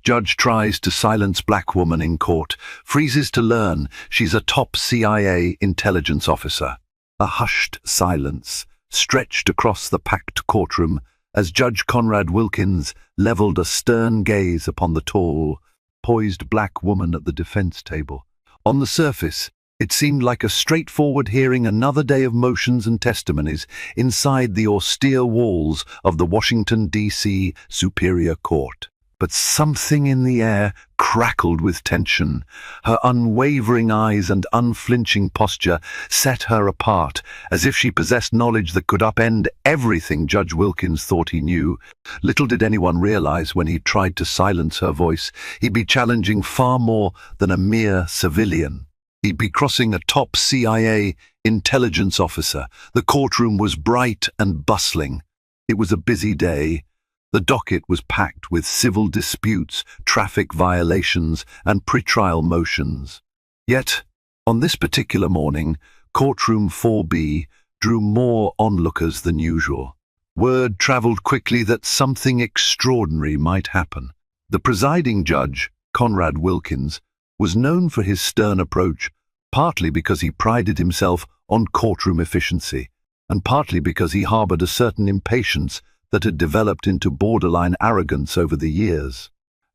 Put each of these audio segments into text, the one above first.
Judge tries to silence black woman in court, freezes to learn she's a top CIA intelligence officer. A hushed silence stretched across the packed courtroom as Judge Conrad Wilkins leveled a stern gaze upon the tall, poised black woman at the defense table. On the surface, it seemed like a straightforward hearing, another day of motions and testimonies inside the austere walls of the Washington, D.C. Superior Court. But something in the air crackled with tension. Her unwavering eyes and unflinching posture set her apart, as if she possessed knowledge that could upend everything Judge Wilkins thought he knew. Little did anyone realize when he tried to silence her voice, he'd be challenging far more than a mere civilian. He'd be crossing a top CIA intelligence officer. The courtroom was bright and bustling. It was a busy day. The docket was packed with civil disputes, traffic violations, and pretrial motions. Yet, on this particular morning, courtroom 4B drew more onlookers than usual. Word traveled quickly that something extraordinary might happen. The presiding judge, Conrad Wilkins, was known for his stern approach, partly because he prided himself on courtroom efficiency, and partly because he harbored a certain impatience that had developed into borderline arrogance over the years.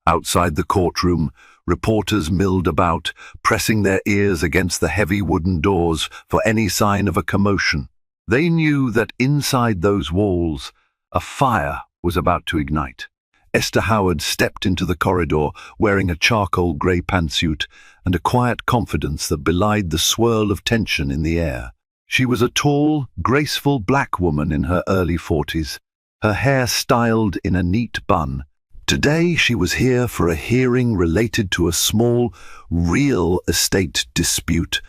Outside the courtroom, reporters milled about, pressing their ears against the heavy wooden doors for any sign of a commotion. They knew that inside those walls, a fire was about to ignite. Esther Howard stepped into the corridor wearing a charcoal grey pantsuit and a quiet confidence that belied the swirl of tension in the air. She was a tall, graceful black woman in her early 40s, her hair styled in a neat bun. Today she was here for a hearing related to a small, real estate dispute,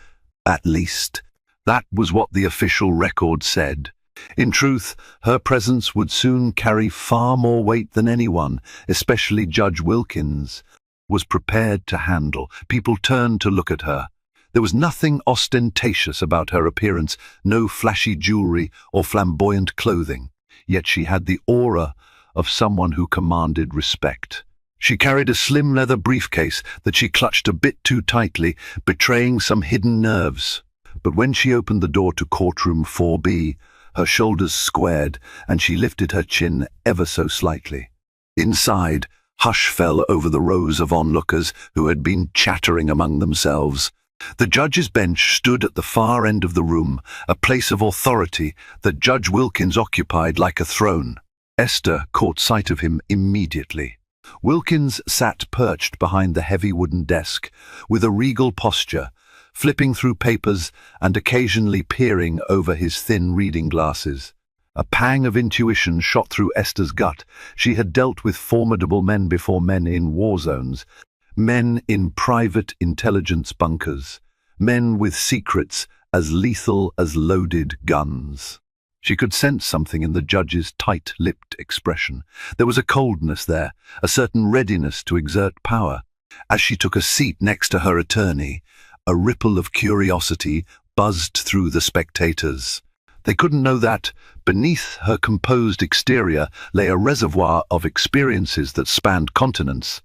at least. That was what the official record said. In truth, her presence would soon carry far more weight than anyone, especially Judge Wilkins, was prepared to handle. People turned to look at her. There was nothing ostentatious about her appearance, no flashy jewelry or flamboyant clothing. Yet she had the aura of someone who commanded respect. She carried a slim leather briefcase that she clutched a bit too tightly, betraying some hidden nerves. But when she opened the door to courtroom 4B, her shoulders squared and she lifted her chin ever so slightly. Inside, hush fell over the rows of onlookers who had been chattering among themselves. The judge's bench stood at the far end of the room, a place of authority that Judge Wilkins occupied like a throne. Esther caught sight of him immediately. Wilkins sat perched behind the heavy wooden desk, with a regal posture, flipping through papers and occasionally peering over his thin reading glasses. A pang of intuition shot through Esther's gut. She had dealt with formidable men before, men in war zones, men in private intelligence bunkers, men with secrets as lethal as loaded guns. She could sense something in the judge's tight-lipped expression. There was a coldness there, a certain readiness to exert power. As she took a seat next to her attorney, a ripple of curiosity buzzed through the spectators. They couldn't know that, beneath her composed exterior, lay a reservoir of experiences that spanned continents,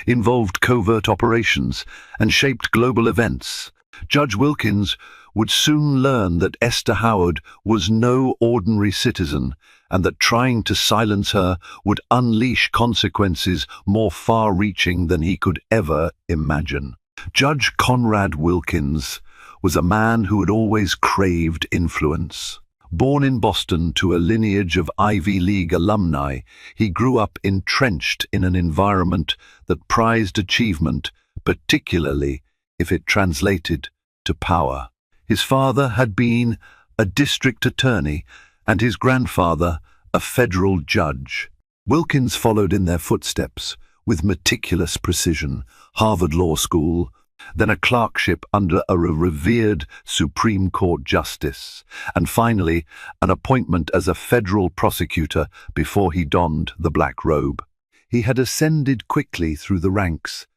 involved covert operations, and shaped global events. Judge Wilkins would soon learn that Esther Howard was no ordinary citizen, and that trying to silence her would unleash consequences more far-reaching than he could ever imagine. Judge Conrad Wilkins was a man who had always craved influence. Born in Boston to a lineage of Ivy League alumni, he grew up entrenched in an environment that prized achievement, particularly if it translated to power. His father had been a district attorney and his grandfather a federal judge. Wilkins followed in their footsteps with meticulous precision: Harvard Law School, then a clerkship under a revered Supreme Court justice, and finally an appointment as a federal prosecutor before he donned the black robe. He had ascended quickly through the ranks,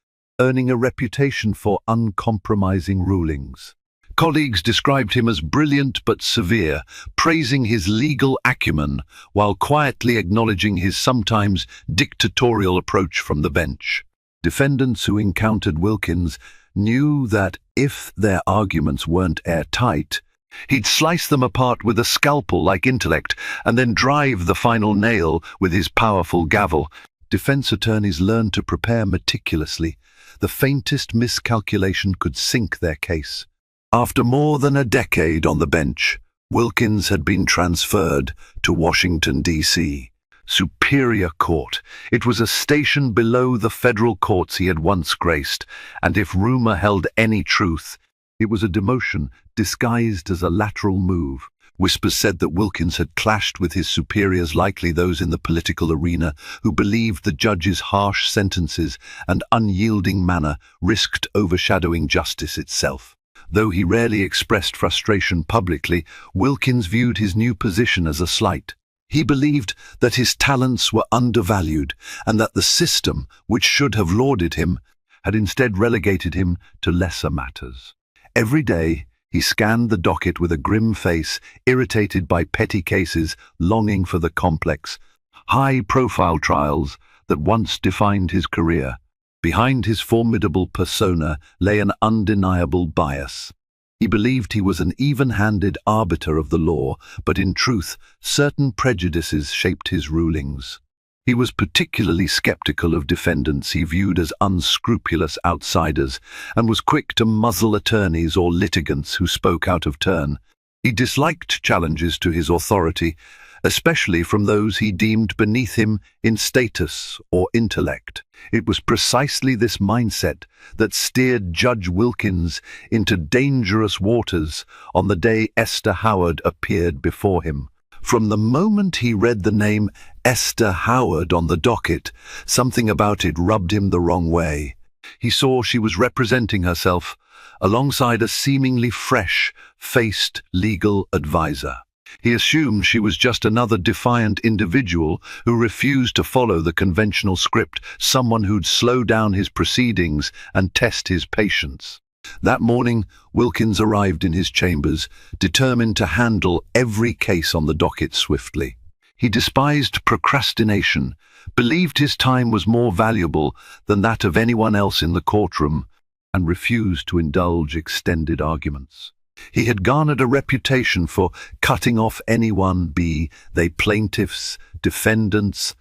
earning a reputation for uncompromising rulings. Colleagues described him as brilliant but severe, praising his legal acumen while quietly acknowledging his sometimes dictatorial approach from the bench. Defendants who encountered Wilkins knew that if their arguments weren't airtight, he'd slice them apart with a scalpel-like intellect and then drive the final nail with his powerful gavel. Defense attorneys learned to prepare meticulously. The faintest miscalculation could sink their case. After more than a decade on the bench, Wilkins had been transferred to Washington, D.C. Superior Court. It was a station below the federal courts he had once graced, and if rumor held any truth, it was a demotion disguised as a lateral move. Whispers said that Wilkins had clashed with his superiors, likely those in the political arena, who believed the judge's harsh sentences and unyielding manner risked overshadowing justice itself. Though he rarely expressed frustration publicly, Wilkins viewed his new position as a slight. He believed that his talents were undervalued and that the system, which should have lauded him, had instead relegated him to lesser matters. Every day, he scanned the docket with a grim face, irritated by petty cases, longing for the complex, high-profile trials that once defined his career. Behind his formidable persona lay an undeniable bias. He believed he was an even-handed arbiter of the law, but in truth, certain prejudices shaped his rulings. He was particularly skeptical of defendants he viewed as unscrupulous outsiders, and was quick to muzzle attorneys or litigants who spoke out of turn. He disliked challenges to his authority, especially from those he deemed beneath him in status or intellect. It was precisely this mindset that steered Judge Wilkins into dangerous waters on the day Esther Howard appeared before him. From the moment he read the name Esther Howard on the docket, something about it rubbed him the wrong way. He saw she was representing herself alongside a seemingly fresh-faced legal advisor. He assumed she was just another defiant individual who refused to follow the conventional script, someone who'd slow down his proceedings and test his patience. That morning, Wilkins arrived in his chambers, determined to handle every case on the docket swiftly. He despised procrastination, believed his time was more valuable than that of anyone else in the courtroom, and refused to indulge extended arguments. He had garnered a reputation for cutting off anyone, be they plaintiffs, defendants,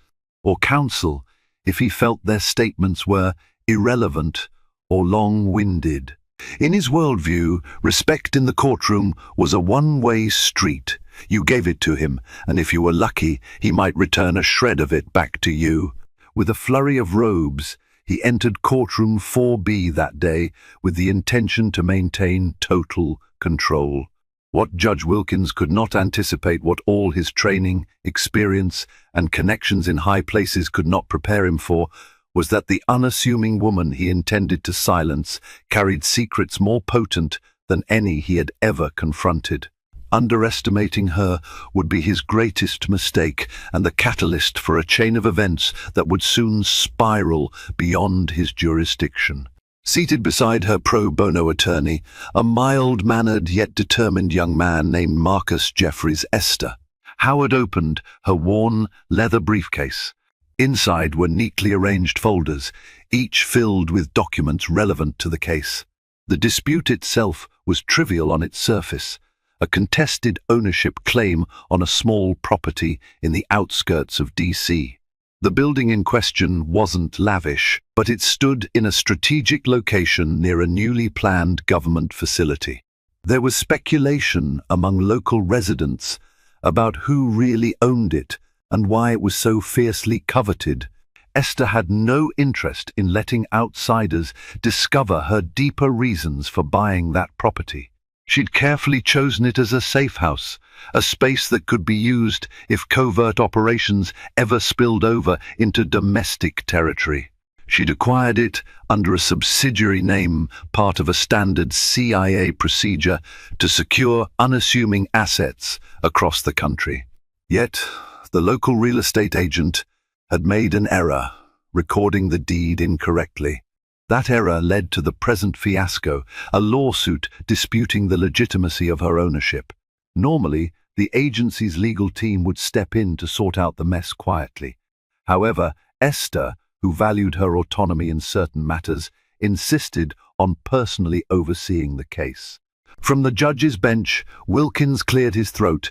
or counsel, if he felt their statements were irrelevant or long-winded. In his worldview, respect in the courtroom was a one-way street. You gave it to him, and if you were lucky, he might return a shred of it back to you. With a flurry of robes, he entered courtroom 4B that day with the intention to maintain total control. What Judge Wilkins could not anticipate, what all his training, experience, and connections in high places could not prepare him for, was that the unassuming woman he intended to silence carried secrets more potent than any he had ever confronted. Underestimating her would be his greatest mistake and the catalyst for a chain of events that would soon spiral beyond his jurisdiction. Seated beside her pro bono attorney, a mild-mannered yet determined young man named Marcus Jeffries Esther, Howard opened her worn leather briefcase. Inside were neatly arranged folders, each filled with documents relevant to the case. The dispute itself was trivial on its surface, a contested ownership claim on a small property in the outskirts of D.C. The building in question wasn't lavish, but it stood in a strategic location near a newly planned government facility. There was speculation among local residents about who really owned it and why it was so fiercely coveted. Esther had no interest in letting outsiders discover her deeper reasons for buying that property. She'd carefully chosen it as a safe house, a space that could be used if covert operations ever spilled over into domestic territory. She'd acquired it under a subsidiary name, part of a standard CIA procedure to secure unassuming assets across the country. Yet, the local real estate agent had made an error, recording the deed incorrectly. That error led to the present fiasco, a lawsuit disputing the legitimacy of her ownership. Normally, the agency's legal team would step in to sort out the mess quietly. However, Esther, who valued her autonomy in certain matters, insisted on personally overseeing the case. From the judge's bench, Wilkins cleared his throat.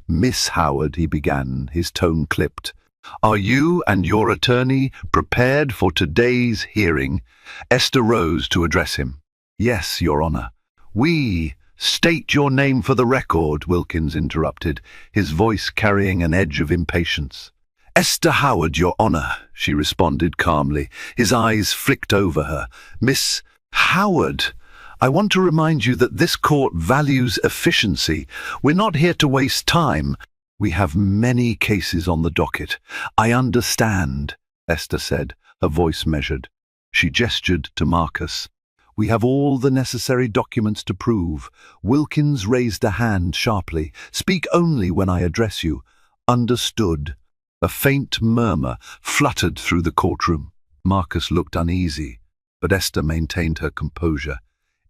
"Miss Howard," he began, his tone clipped, "are you and your attorney prepared for today's hearing?" Esther rose to address him. "Yes, Your Honor." "We state your name for the record," Wilkins interrupted, his voice carrying an edge of impatience. "Esther Howard, Your Honor," she responded calmly, his eyes flicked over her. "Miss Howard, I want to remind you that this court values efficiency. We're not here to waste time. We have many cases on the docket." "I understand," Esther said, her voice measured. She gestured to Marcus. "We have all the necessary documents to prove." Wilkins raised a hand sharply. "Speak only when I address you." "Understood." A faint murmur fluttered through the courtroom. Marcus looked uneasy, but Esther maintained her composure.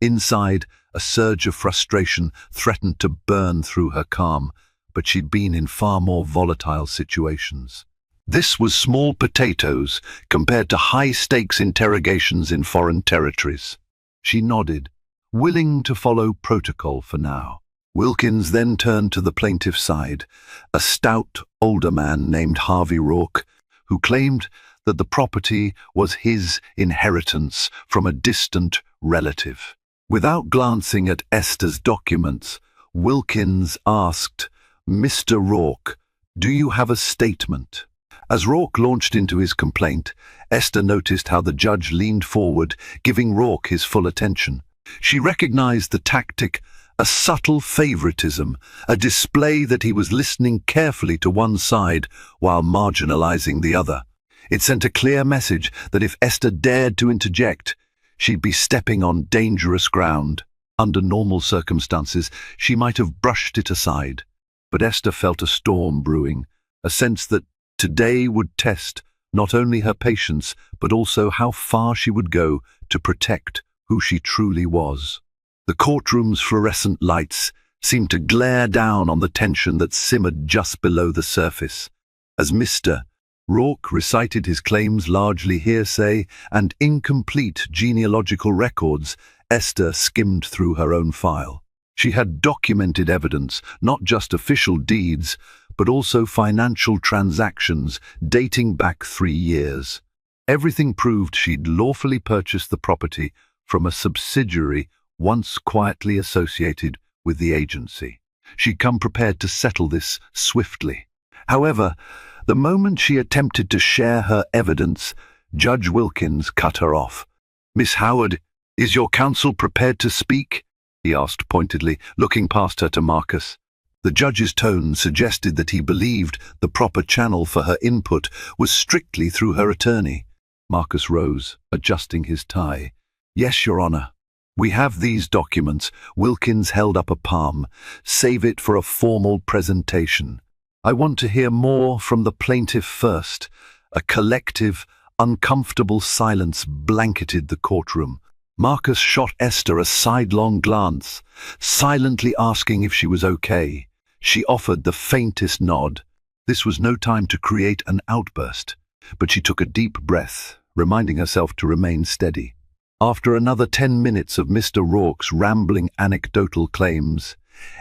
Inside, a surge of frustration threatened to burn through her calm, but she'd been in far more volatile situations. This was small potatoes compared to high-stakes interrogations in foreign territories. She nodded, willing to follow protocol for now. Wilkins then turned to the plaintiff's side, a stout, older man named Harvey Rourke, who claimed that the property was his inheritance from a distant relative. Without glancing at Esther's documents, Wilkins asked, "Mr. Rourke, do you have a statement?" As Rourke launched into his complaint, Esther noticed how the judge leaned forward, giving Rourke his full attention. She recognized the tactic, a subtle favoritism, a display that he was listening carefully to one side while marginalizing the other. It sent a clear message that if Esther dared to interject, she'd be stepping on dangerous ground. Under normal circumstances, she might have brushed it aside. But Esther felt a storm brewing, a sense that today would test not only her patience, but also how far she would go to protect who she truly was. The courtroom's fluorescent lights seemed to glare down on the tension that simmered just below the surface. As Mr. Rourke recited his claims, largely hearsay and incomplete genealogical records, Esther skimmed through her own file. She had documented evidence, not just official deeds, but also financial transactions dating back 3 years. Everything proved she'd lawfully purchased the property from a subsidiary once quietly associated with the agency. She'd come prepared to settle this swiftly. However, the moment she attempted to share her evidence, Judge Wilkins cut her off. "Miss Howard, is your counsel prepared to speak?" he asked pointedly, looking past her to Marcus. The judge's tone suggested that he believed the proper channel for her input was strictly through her attorney. Marcus rose, adjusting his tie. "Yes, Your Honor. We have these documents." Wilkins held up a palm. "Save it for a formal presentation. I want to hear more from the plaintiff first." A collective, uncomfortable silence blanketed the courtroom. Marcus shot Esther a sidelong glance, silently asking if she was okay. She offered the faintest nod. This was no time to create an outburst, but she took a deep breath, reminding herself to remain steady. After another 10 minutes of Mr. Rourke's rambling anecdotal claims,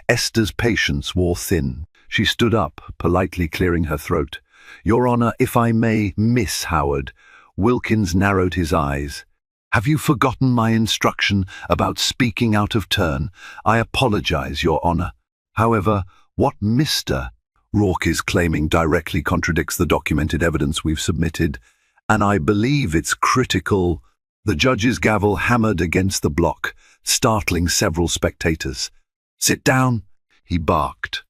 Esther's patience wore thin. She stood up, politely clearing her throat. "Your Honor, if I may, Miss Howard." Wilkins narrowed his eyes. "Have you forgotten my instruction about speaking out of turn? I apologize, Your Honor. However, what Mr. Rourke is claiming directly contradicts the documented evidence we've submitted, and I believe it's critical." The judge's gavel hammered against the block, startling several spectators. "Sit down," he barked.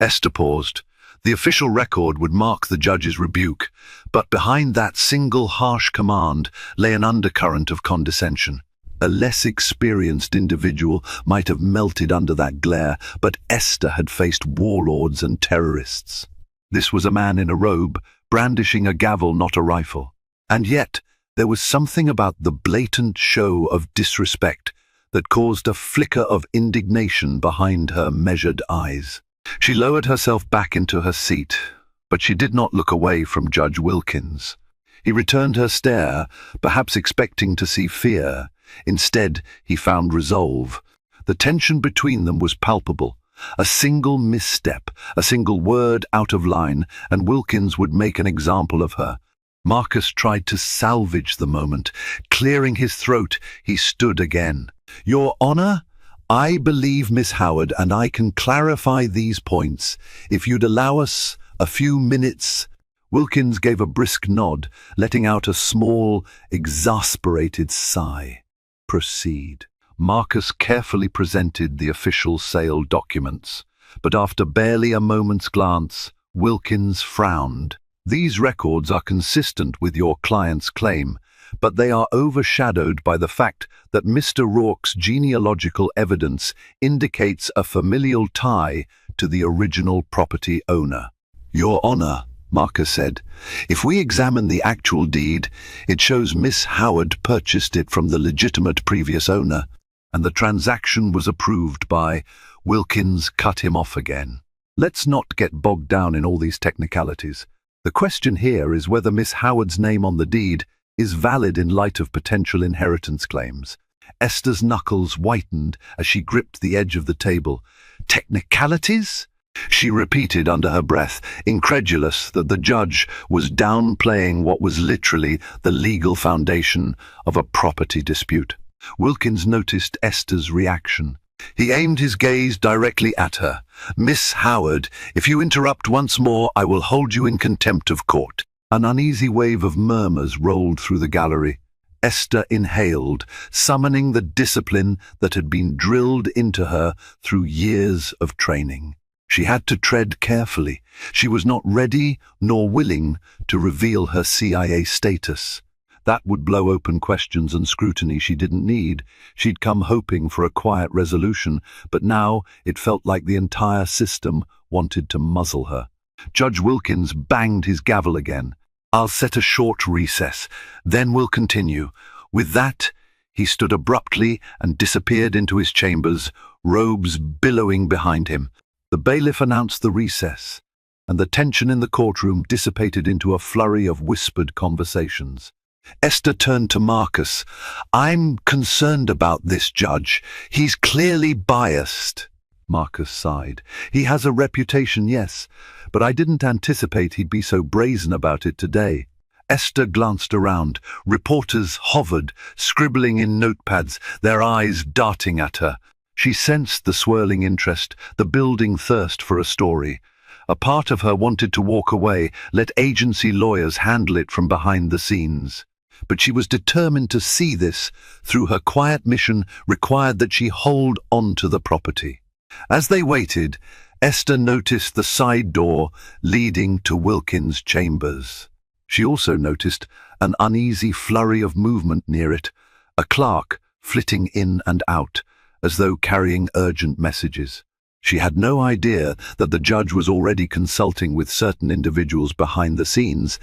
Esther paused. The official record would mark the judge's rebuke, but behind that single harsh command lay an undercurrent of condescension. A less experienced individual might have melted under that glare, but Esther had faced warlords and terrorists. This was a man in a robe, brandishing a gavel, not a rifle. And yet, there was something about the blatant show of disrespect that caused a flicker of indignation behind her measured eyes. She lowered herself back into her seat, but she did not look away from Judge Wilkins. He returned her stare, perhaps expecting to see fear. Instead, he found resolve. The tension between them was palpable. A single misstep, a single word out of line, and Wilkins would make an example of her. Marcus tried to salvage the moment. Clearing his throat, he stood again. "Your Honor, I believe Miss Howard, and I can clarify these points. If you'd allow us a few minutes." Wilkins gave a brisk nod, letting out a small, exasperated sigh. "Proceed." Marcus carefully presented the official sale documents, but after barely a moment's glance, Wilkins frowned. "These records are consistent with your client's claim, but they are overshadowed by the fact that Mr. Rourke's genealogical evidence indicates a familial tie to the original property owner." "Your Honor," Marcus said, "if we examine the actual deed, it shows Miss Howard purchased it from the legitimate previous owner, and the transaction was approved by—" Wilkins cut him off again. "Let's not get bogged down in all these technicalities. The question here is whether Miss Howard's name on the deed is valid in light of potential inheritance claims." Esther's knuckles whitened as she gripped the edge of the table. "Technicalities?" she repeated under her breath, incredulous that the judge was downplaying what was literally the legal foundation of a property dispute. Wilkins noticed Esther's reaction. He aimed his gaze directly at her. "Miss Howard, if you interrupt once more, I will hold you in contempt of court." An uneasy wave of murmurs rolled through the gallery. Esther inhaled, summoning the discipline that had been drilled into her through years of training. She had to tread carefully. She was not ready nor willing to reveal her CIA status. That would blow open questions and scrutiny she didn't need. She'd come hoping for a quiet resolution, but now it felt like the entire system wanted to muzzle her. Judge Wilkins banged his gavel again. "I'll set a short recess, then we'll continue." With that, he stood abruptly and disappeared into his chambers, robes billowing behind him. The bailiff announced the recess, and the tension in the courtroom dissipated into a flurry of whispered conversations. Esther turned to Marcus. "I'm concerned about this, Judge. He's clearly biased." Marcus sighed. "He has a reputation, yes, but I didn't anticipate he'd be so brazen about it today." Esther glanced around. Reporters hovered, scribbling in notepads, their eyes darting at her. She sensed the swirling interest, the building thirst for a story. A part of her wanted to walk away, let agency lawyers handle it from behind the scenes. But she was determined to see this through. Her quiet mission required that she hold on to the property. As they waited, Esther noticed the side door leading to Wilkins' chambers. She also noticed an uneasy flurry of movement near it, a clerk flitting in and out, as though carrying urgent messages. She had no idea that the judge was already consulting with certain individuals behind the scenes,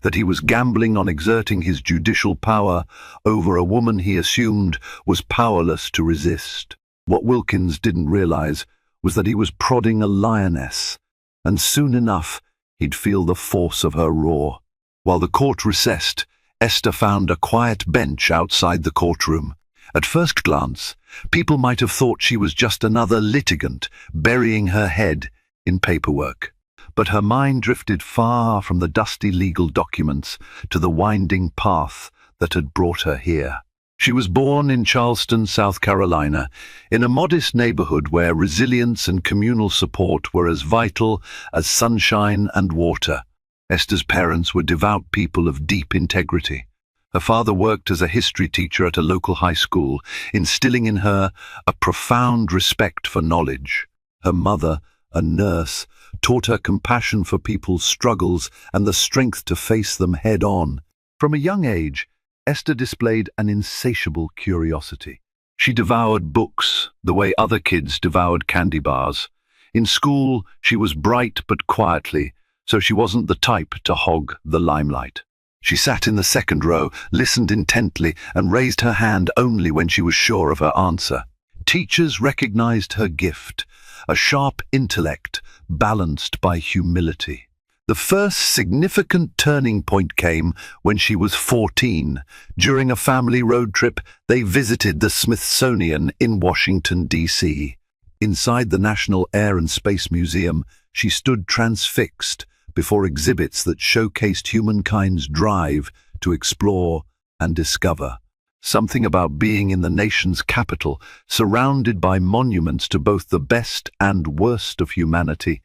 that he was gambling on exerting his judicial power over a woman he assumed was powerless to resist. What Wilkins didn't realize was that he was prodding a lioness, and soon enough he'd feel the force of her roar. While the court recessed, Esther found a quiet bench outside the courtroom. At first glance, people might have thought she was just another litigant burying her head in paperwork. But her mind drifted far from the dusty legal documents to the winding path that had brought her here. She was born in Charleston, South Carolina, in a modest neighborhood where resilience and communal support were as vital as sunshine and water. Esther's parents were devout people of deep integrity. Her father worked as a history teacher at a local high school, instilling in her a profound respect for knowledge. Her mother, a nurse, taught her compassion for people's struggles and the strength to face them head-on. From a young age, Esther displayed an insatiable curiosity. She devoured books the way other kids devoured candy bars. In school, she was bright but quietly, so she wasn't the type to hog the limelight. She sat in the second row, listened intently, and raised her hand only when she was sure of her answer. Teachers recognized her gift, a sharp intellect balanced by humility. The first significant turning point came when she was 14. During a family road trip, they visited the Smithsonian in Washington, D.C. Inside the National Air and Space Museum, she stood transfixed before exhibits that showcased humankind's drive to explore and discover. Something about being in the nation's capital, surrounded by monuments to both the best and worst of humanity,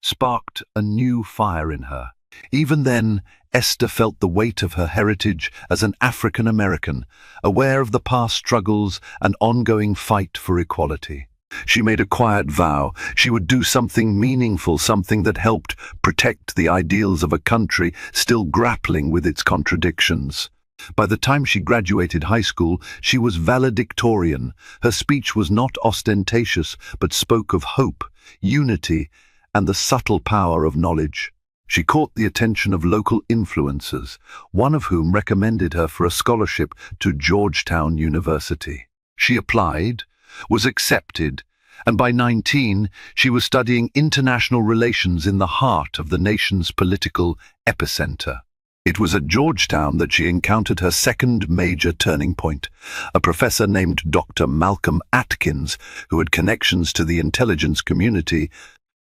sparked a new fire in her. Even then, Esther felt the weight of her heritage as an African American, aware of the past struggles and ongoing fight for equality. She made a quiet vow she would do something meaningful, something that helped protect the ideals of a country still grappling with its contradictions. By the time she graduated high school, she was valedictorian. Her speech was not ostentatious, but spoke of hope, unity, and the subtle power of knowledge. She caught the attention of local influencers, one of whom recommended her for a scholarship to Georgetown University. She applied, was accepted, and by 19, she was studying international relations in the heart of the nation's political epicenter. It was at Georgetown that she encountered her second major turning point. A professor named Dr. Malcolm Atkins, who had connections to the intelligence community,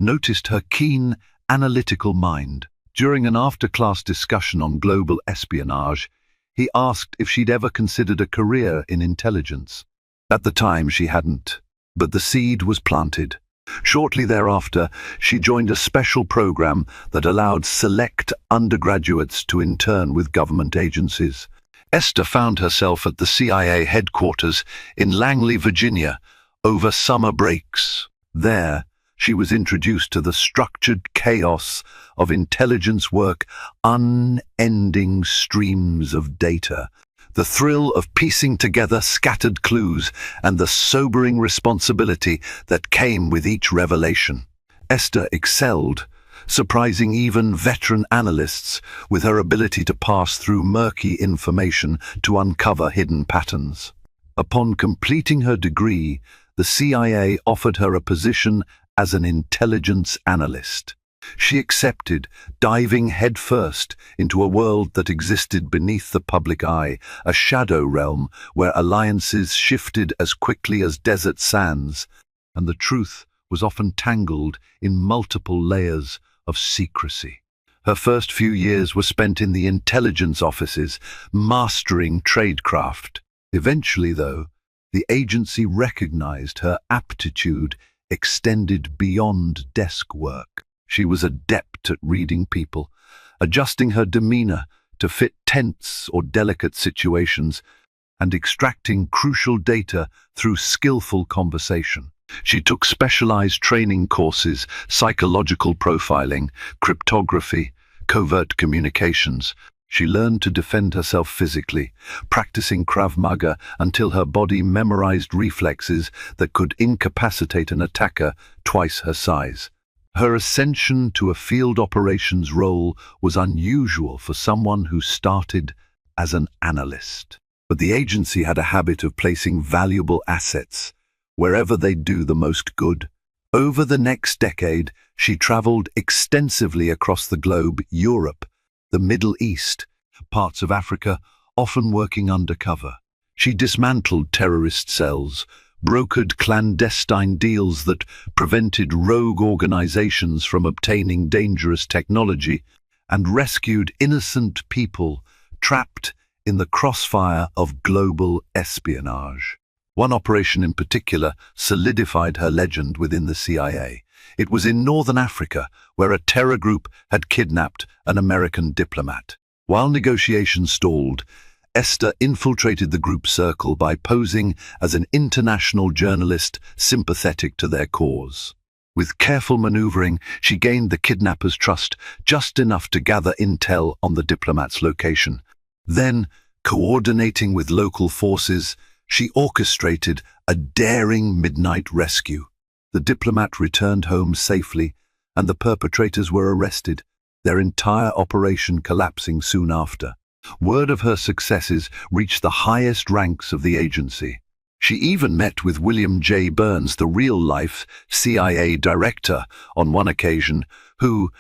noticed her keen, analytical mind. During an after-class discussion on global espionage, he asked if she'd ever considered a career in intelligence. At the time, she hadn't, but the seed was planted. Shortly thereafter, she joined a special program that allowed select undergraduates to intern with government agencies. Esther found herself at the CIA headquarters in Langley, Virginia, over summer breaks. There, she was introduced to the structured chaos of intelligence work, unending streams of data, the thrill of piecing together scattered clues, and the sobering responsibility that came with each revelation. Esther excelled, surprising even veteran analysts with her ability to pass through murky information to uncover hidden patterns. Upon completing her degree, the CIA offered her a position as an intelligence analyst. She accepted, diving headfirst into a world that existed beneath the public eye, a shadow realm where alliances shifted as quickly as desert sands, and the truth was often tangled in multiple layers of secrecy. Her first few years were spent in the intelligence offices, mastering tradecraft. Eventually, though, the agency recognized her aptitude extended beyond desk work. She was adept at reading people, adjusting her demeanor to fit tense or delicate situations, and extracting crucial data through skillful conversation. She took specialized training courses, psychological profiling, cryptography, covert communications. She learned to defend herself physically, practicing Krav Maga until her body memorized reflexes that could incapacitate an attacker twice her size. Her ascension to a field operations role was unusual for someone who started as an analyst. But the agency had a habit of placing valuable assets wherever they'd do the most good. Over the next decade, she traveled extensively across the globe, Europe, the Middle East, parts of Africa, often working undercover. She dismantled terrorist cells, brokered clandestine deals that prevented rogue organizations from obtaining dangerous technology, and rescued innocent people trapped in the crossfire of global espionage. One operation in particular solidified her legend within the CIA. It was in Northern Africa, where a terror group had kidnapped an American diplomat. While negotiations stalled, Esther infiltrated the group circle by posing as an international journalist sympathetic to their cause. With careful maneuvering, she gained the kidnappers' trust just enough to gather intel on the diplomat's location. Then, coordinating with local forces, she orchestrated a daring midnight rescue. The diplomat returned home safely, and the perpetrators were arrested, their entire operation collapsing soon after. Word of her successes reached the highest ranks of the agency. She even met with William J. Burns, the real-life CIA director, on one occasion, who,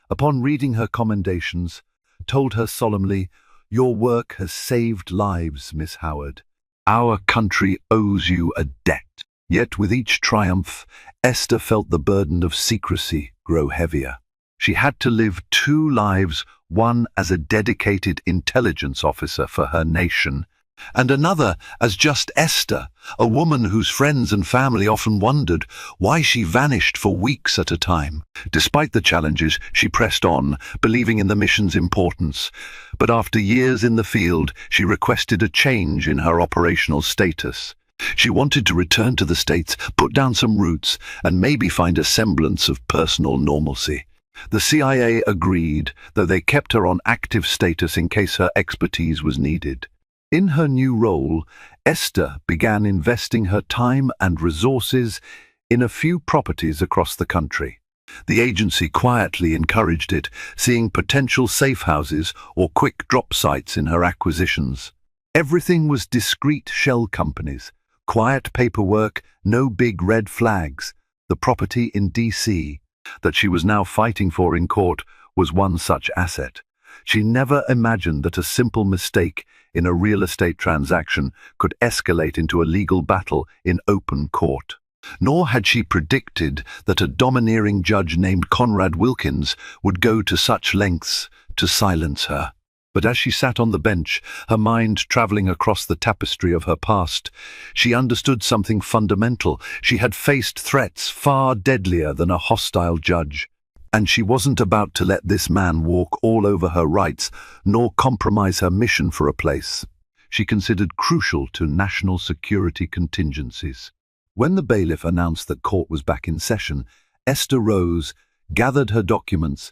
Upon reading her commendations, told her solemnly, "Your work has saved lives, Miss Howard. Our country owes you a debt." Yet with each triumph, Esther felt the burden of secrecy grow heavier. She had to live two lives, one as a dedicated intelligence officer for her nation, and another as just Esther, a woman whose friends and family often wondered why she vanished for weeks at a time. Despite the challenges, she pressed on, believing in the mission's importance. But after years in the field, she requested a change in her operational status. She wanted to return to the States, put down some roots, and maybe find a semblance of personal normalcy. The CIA agreed, though they kept her on active status in case her expertise was needed. In her new role, Esther began investing her time and resources in a few properties across the country. The agency quietly encouraged it, seeing potential safe houses or quick drop sites in her acquisitions. Everything was discreet shell companies, quiet paperwork, no big red flags. The property in D.C. that she was now fighting for in court was one such asset. She never imagined that a simple mistake in a real estate transaction could escalate into a legal battle in open court. Nor had she predicted that a domineering judge named Conrad Wilkins would go to such lengths to silence her. But as she sat on the bench, her mind traveling across the tapestry of her past, she understood something fundamental. She had faced threats far deadlier than a hostile judge. And she wasn't about to let this man walk all over her rights, nor compromise her mission for a place she considered crucial to national security contingencies. When the bailiff announced that court was back in session, Esther rose, gathered her documents,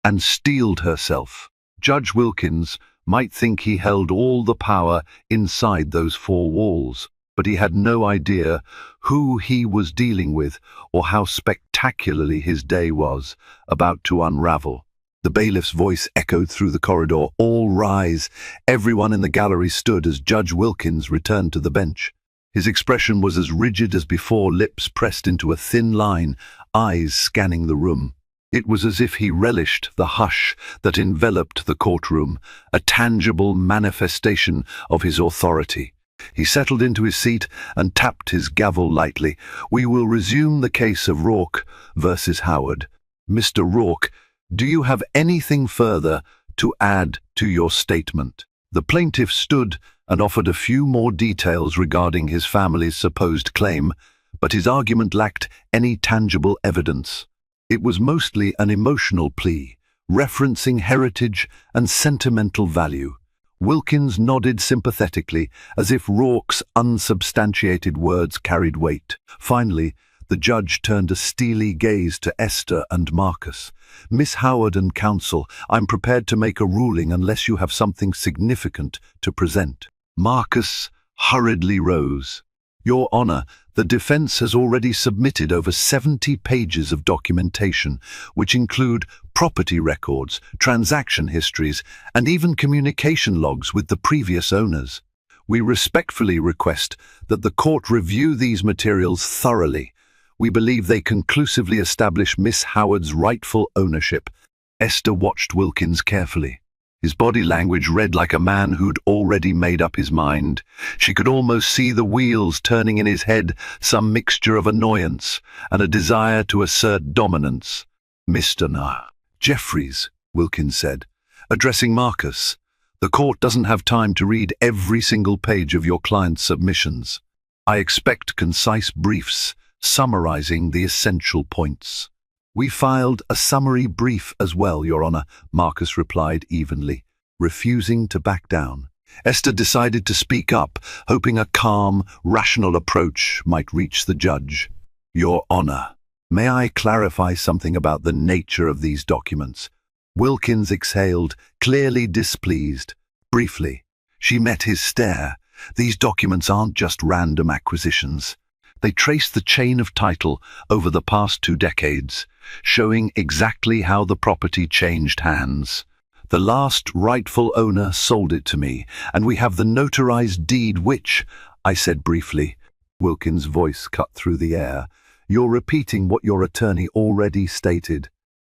and steeled herself. Judge Wilkins might think he held all the power inside those four walls, but he had no idea who he was dealing with or how spectacularly his day was about to unravel. The bailiff's voice echoed through the corridor, "All rise." Everyone in the gallery stood as Judge Wilkins returned to the bench. His expression was as rigid as before, lips pressed into a thin line, eyes scanning the room. It was as if he relished the hush that enveloped the courtroom, a tangible manifestation of his authority. He settled into his seat and tapped his gavel lightly. "We will resume the case of Rourke versus Howard. Mr. Rourke, do you have anything further to add to your statement?" The plaintiff stood and offered a few more details regarding his family's supposed claim, but his argument lacked any tangible evidence. It was mostly an emotional plea, referencing heritage and sentimental value. Wilkins nodded sympathetically, as if Rourke's unsubstantiated words carried weight. Finally, the judge turned a steely gaze to Esther and Marcus. "Miss Howard and counsel, I'm prepared to make a ruling unless you have something significant to present." Marcus hurriedly rose. "Your Honor, the defense has already submitted over 70 pages of documentation, which include property records, transaction histories, and even communication logs with the previous owners. We respectfully request that the court review these materials thoroughly. We believe they conclusively establish Miss Howard's rightful ownership." Esther watched Wilkins carefully. His body language read like a man who'd already made up his mind. She could almost see the wheels turning in his head, some mixture of annoyance and a desire to assert dominance. "Mr. Jeffries," Wilkins said, addressing Marcus, "the court doesn't have time to read every single page of your client's submissions. I expect concise briefs summarizing the essential points." "We filed a summary brief as well, Your Honor," Marcus replied evenly, refusing to back down. Esther decided to speak up, hoping a calm, rational approach might reach the judge. "Your Honor, may I clarify something about the nature of these documents?" Wilkins exhaled, clearly displeased. Briefly, she met his stare. "These documents aren't just random acquisitions. They trace the chain of title over the past 2 decades, showing exactly how the property changed hands. The last rightful owner sold it to me, and we have the notarized deed which," I said briefly. Wilkins' voice cut through the air. "You're repeating what your attorney already stated."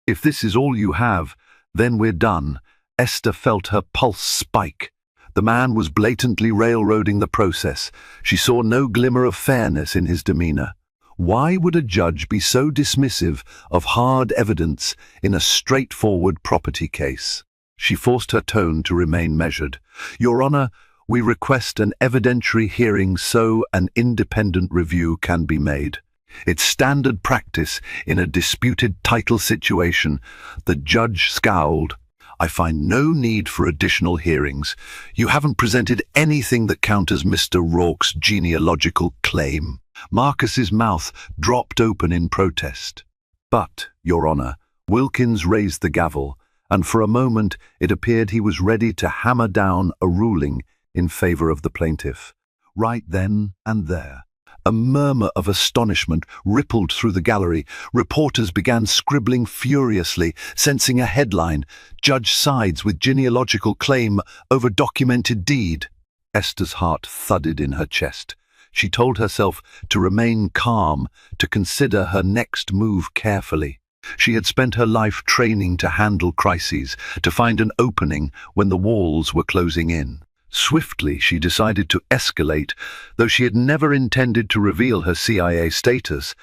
If this is all you have, then we're done. Esther felt her pulse spike. The man was blatantly railroading the process. She saw no glimmer of fairness in his demeanor. Why would a judge be so dismissive of hard evidence in a straightforward property case? She forced her tone to remain measured. Your Honor, we request an evidentiary hearing so an independent review can be made. It's standard practice in a disputed title situation. The judge scowled. I find no need for additional hearings. You haven't presented anything that counters Mr. Rourke's genealogical claim. Marcus's mouth dropped open in protest. But, Your Honor, Wilkins raised the gavel, and for a moment it appeared he was ready to hammer down a ruling in favor of the plaintiff. Right then and there, a murmur of astonishment rippled through the gallery. Reporters began scribbling furiously, sensing a headline, "Judge sides with genealogical claim over documented deed." Esther's heart thudded in her chest. She told herself to remain calm, to consider her next move carefully. She had spent her life training to handle crises, to find an opening when the walls were closing in. Swiftly, she decided to escalate, though she had never intended to reveal her CIA status.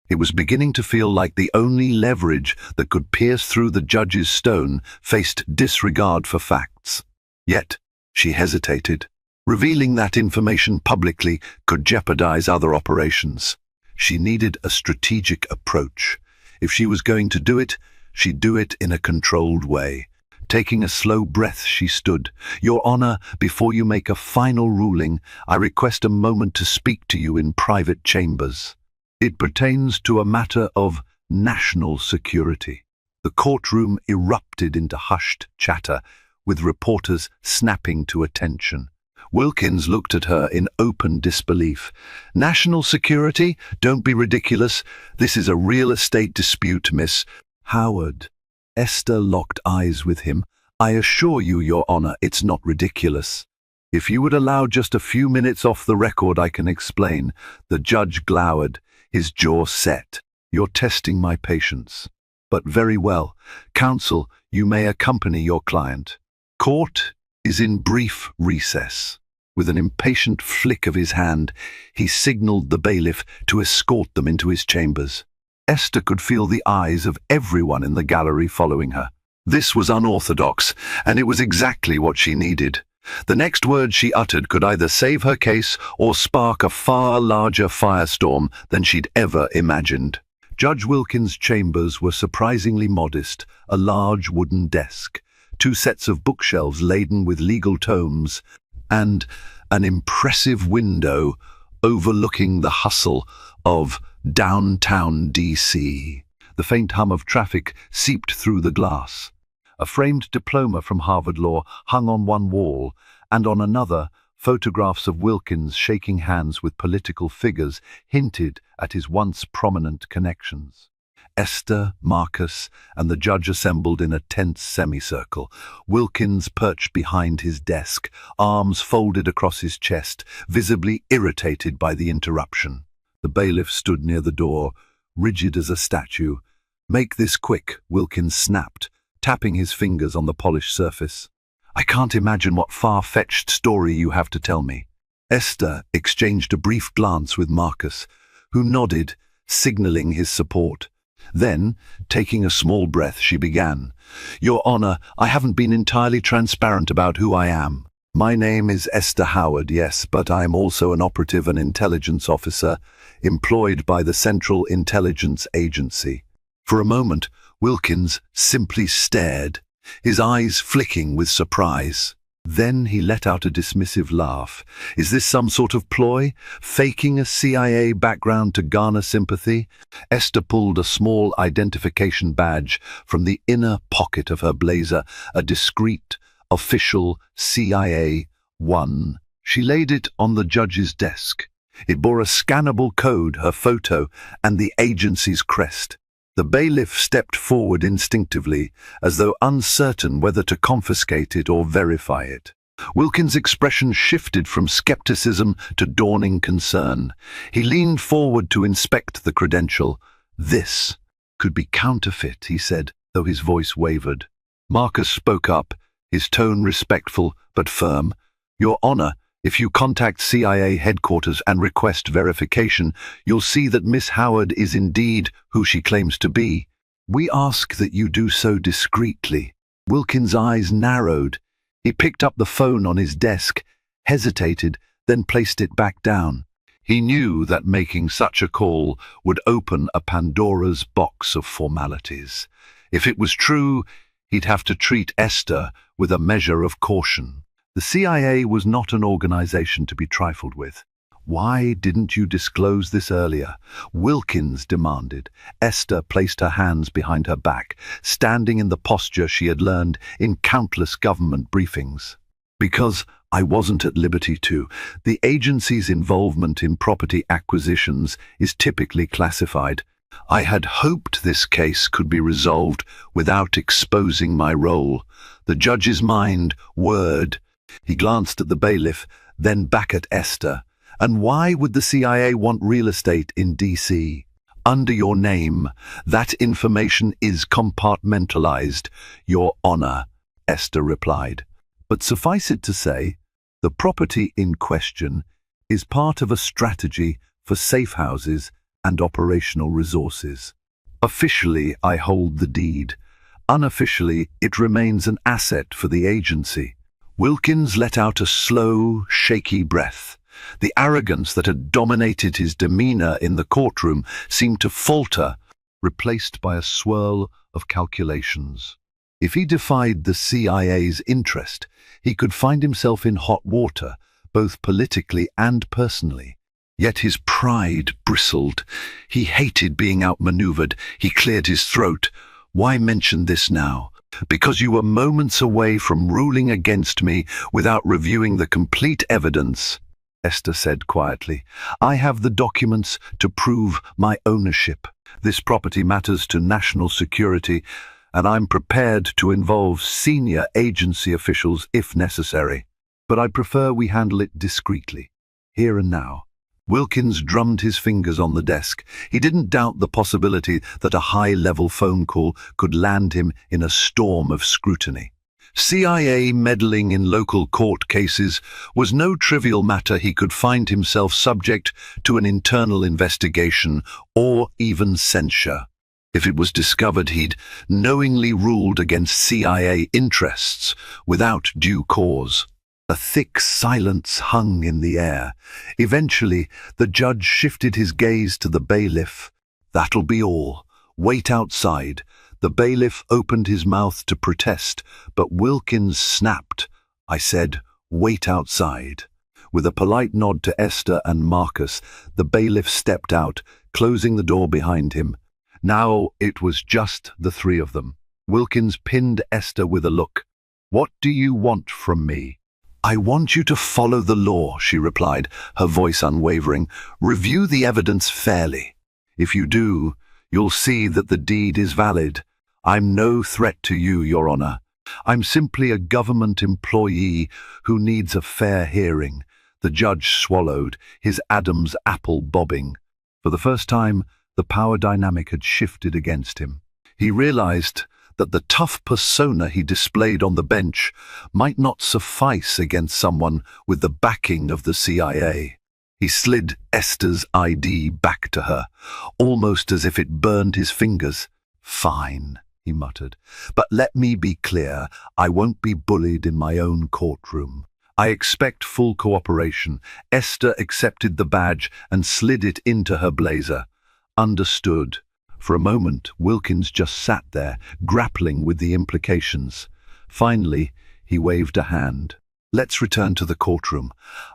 It was beginning to feel like the only leverage that could pierce through the judge's stone faced disregard for facts. Yet, she hesitated. Revealing that information publicly could jeopardize other operations. She needed a strategic approach. If she was going to do it, she'd do it in a controlled way. Taking a slow breath, she stood. Your Honor, before you make a final ruling, I request a moment to speak to you in private chambers. It pertains to a matter of national security. The courtroom erupted into hushed chatter, with reporters snapping to attention. Wilkins looked at her in open disbelief. National security? Don't be ridiculous. This is a real estate dispute, Miss Howard. Esther locked eyes with him. I assure you, Your Honor, it's not ridiculous. If you would allow just a few minutes off the record, I can explain. The judge glowered, his jaw set. You're testing my patience. But very well. Counsel, you may accompany your client. Court is in brief recess. With an impatient flick of his hand, he signaled the bailiff to escort them into his chambers. Esther could feel the eyes of everyone in the gallery following her. This was unorthodox, and it was exactly what she needed. The next word she uttered could either save her case or spark a far larger firestorm than she'd ever imagined. Judge Wilkins' chambers were surprisingly modest, a large wooden desk, 2 sets of bookshelves laden with legal tomes, and an impressive window overlooking the hustle of downtown D.C. The faint hum of traffic seeped through the glass. A framed diploma from Harvard Law hung on one wall, and on another, photographs of Wilkins shaking hands with political figures hinted at his once prominent connections. Esther, Marcus, and the judge assembled in a tense semicircle. Wilkins perched behind his desk, arms folded across his chest, visibly irritated by the interruption. The bailiff stood near the door, rigid as a statue. Make this quick, Wilkins snapped, tapping his fingers on the polished surface. I can't imagine what far-fetched story you have to tell me. Esther exchanged a brief glance with Marcus, who nodded, signaling his support. Then, taking a small breath, she began. Your Honor, I haven't been entirely transparent about who I am. My name is Esther Howard, yes, but I am also an operative and intelligence officer employed by the Central Intelligence Agency. For a moment, Wilkins simply stared, his eyes flicking with surprise. Then he let out a dismissive laugh. Is this some sort of ploy? Faking a CIA background to garner sympathy? Esther pulled a small identification badge from the inner pocket of her blazer, a discreet, official CIA-1. She laid it on the judge's desk. It bore a scannable code, her photo, and the agency's crest. The bailiff stepped forward instinctively, as though uncertain whether to confiscate it or verify it. Wilkins' expression shifted from skepticism to dawning concern. He leaned forward to inspect the credential. This could be counterfeit, he said. though his voice wavered. Marcus spoke up, his tone respectful but firm. "Your Honor, if you contact CIA headquarters and request verification, you'll see that Miss Howard is indeed who she claims to be. We ask that you do so discreetly." Wilkins' eyes narrowed. He picked up the phone on his desk, hesitated, then placed it back down. He knew that making such a call would open a Pandora's box of formalities. If it was true, he'd have to treat Esther with a measure of caution. The CIA was not an organization to be trifled with. "Why didn't you disclose this earlier?" Wilkins demanded. Esther placed her hands behind her back, standing in the posture she had learned in countless government briefings. "Because I wasn't at liberty to. The agency's involvement in property acquisitions is typically classified. I had hoped this case could be resolved without exposing my role." The judge's mind whirred. He glanced at the bailiff, then back at Esther. "And why would the CIA want real estate in D.C.? Under your name, that information is compartmentalized, Your Honor," Esther replied. "But suffice it to say, the property in question is part of a strategy for safe houses and operational resources. Officially, I hold the deed. Unofficially, it remains an asset for the agency." Wilkins let out a slow, shaky breath. The arrogance that had dominated his demeanor in the courtroom seemed to falter, replaced by a swirl of calculations. If he defied the CIA's interest, he could find himself in hot water, both politically and personally. Yet his pride bristled. He hated being outmaneuvered. He cleared his throat. "Why mention this now? Because you were moments away from ruling against me without reviewing the complete evidence," Esther said quietly. "I have the documents to prove my ownership. This property matters to national security, and I'm prepared to involve senior agency officials if necessary. But I prefer we handle it discreetly, here and now." Wilkins drummed his fingers on the desk. He didn't doubt the possibility that a high-level phone call could land him in a storm of scrutiny. CIA meddling in local court cases was no trivial matter. He could find himself subject to an internal investigation or even censure. If it was discovered he'd knowingly ruled against CIA interests without due cause. A thick silence hung in the air. Eventually, the judge shifted his gaze to the bailiff. "That'll be all. Wait outside." The bailiff opened his mouth to protest, but Wilkins snapped. "I said, wait outside." With a polite nod to Esther and Marcus, the bailiff stepped out, closing the door behind him. Now it was just the three of them. Wilkins pinned Esther with a look. "What do you want from me?" "I want you to follow the law," she replied, her voice unwavering. "Review the evidence fairly. If you do, you'll see that the deed is valid. I'm no threat to you, Your Honor. I'm simply a government employee who needs a fair hearing." The judge swallowed, his Adam's apple bobbing. For the first time, the power dynamic had shifted against him. He realized that the tough persona he displayed on the bench might not suffice against someone with the backing of the CIA. He slid Esther's ID back to her, almost as if it burned his fingers. "Fine," he muttered, "but let me be clear, I won't be bullied in my own courtroom. I expect full cooperation." Esther accepted the badge and slid it into her blazer. "Understood." For a moment, Wilkins just sat there, grappling with the implications. Finally, he waved a hand. "Let's return to the courtroom.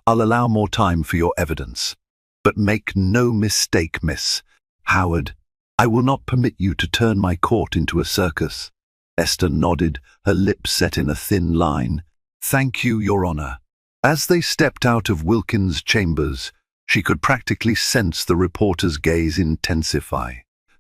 I'll allow more time for your evidence. But make no mistake, Miss Howard, I will not permit you to turn my court into a circus." Esther nodded, her lips set in a thin line. "Thank you, Your Honor." As they stepped out of Wilkins' chambers, she could practically sense the reporter's gaze intensify.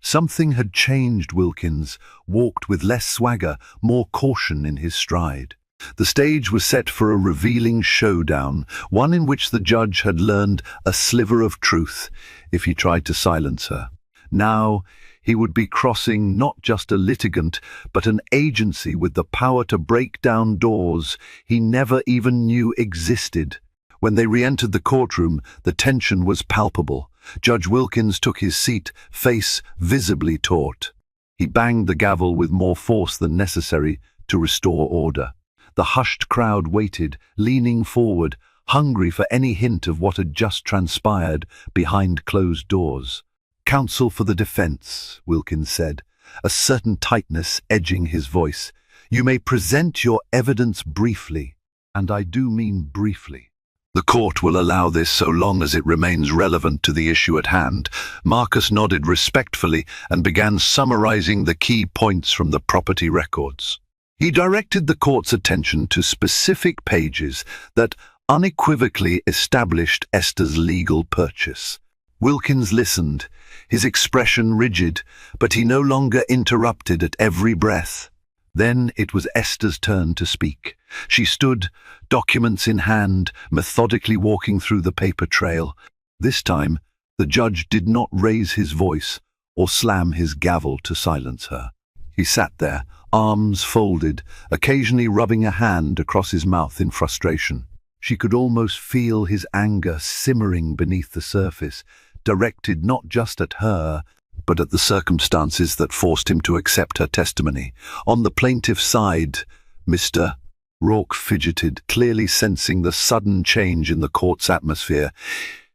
Something had changed. Wilkins walked with less swagger, more caution in his stride. The stage was set for a revealing showdown, one in which the judge had learned a sliver of truth if he tried to silence her. Now, He would be crossing not just a litigant, but an agency with the power to break down doors he never even knew existed. When they re-entered the courtroom, the tension was palpable. Judge Wilkins took his seat, face visibly taut. He banged the gavel with more force than necessary to restore order. The hushed crowd waited, leaning forward, hungry for any hint of what had just transpired behind closed doors. "Counsel for the defense," Wilkins said, a certain tightness edging his voice. "You may present your evidence briefly, and I do mean briefly." "The court will allow this so long as it remains relevant to the issue at hand." Marcus nodded respectfully and began summarizing the key points from the property records. He directed the court's attention to specific pages that unequivocally established Esther's legal purchase. Wilkins listened, his expression rigid, but he no longer interrupted at every breath. Then it was Esther's turn to speak. She stood, documents in hand, methodically walking through the paper trail. This time, the judge did not raise his voice or slam his gavel to silence her. He sat there, arms folded, occasionally rubbing a hand across his mouth in frustration. She could almost feel his anger simmering beneath the surface, directed not just at her, but at the circumstances that forced him to accept her testimony. On the plaintiff's side, Mr. Rourke fidgeted, clearly sensing the sudden change in the court's atmosphere.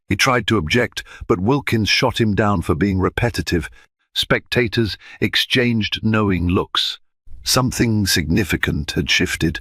He tried to object, but Wilkins shot him down for being repetitive. Spectators exchanged knowing looks. Something significant had shifted,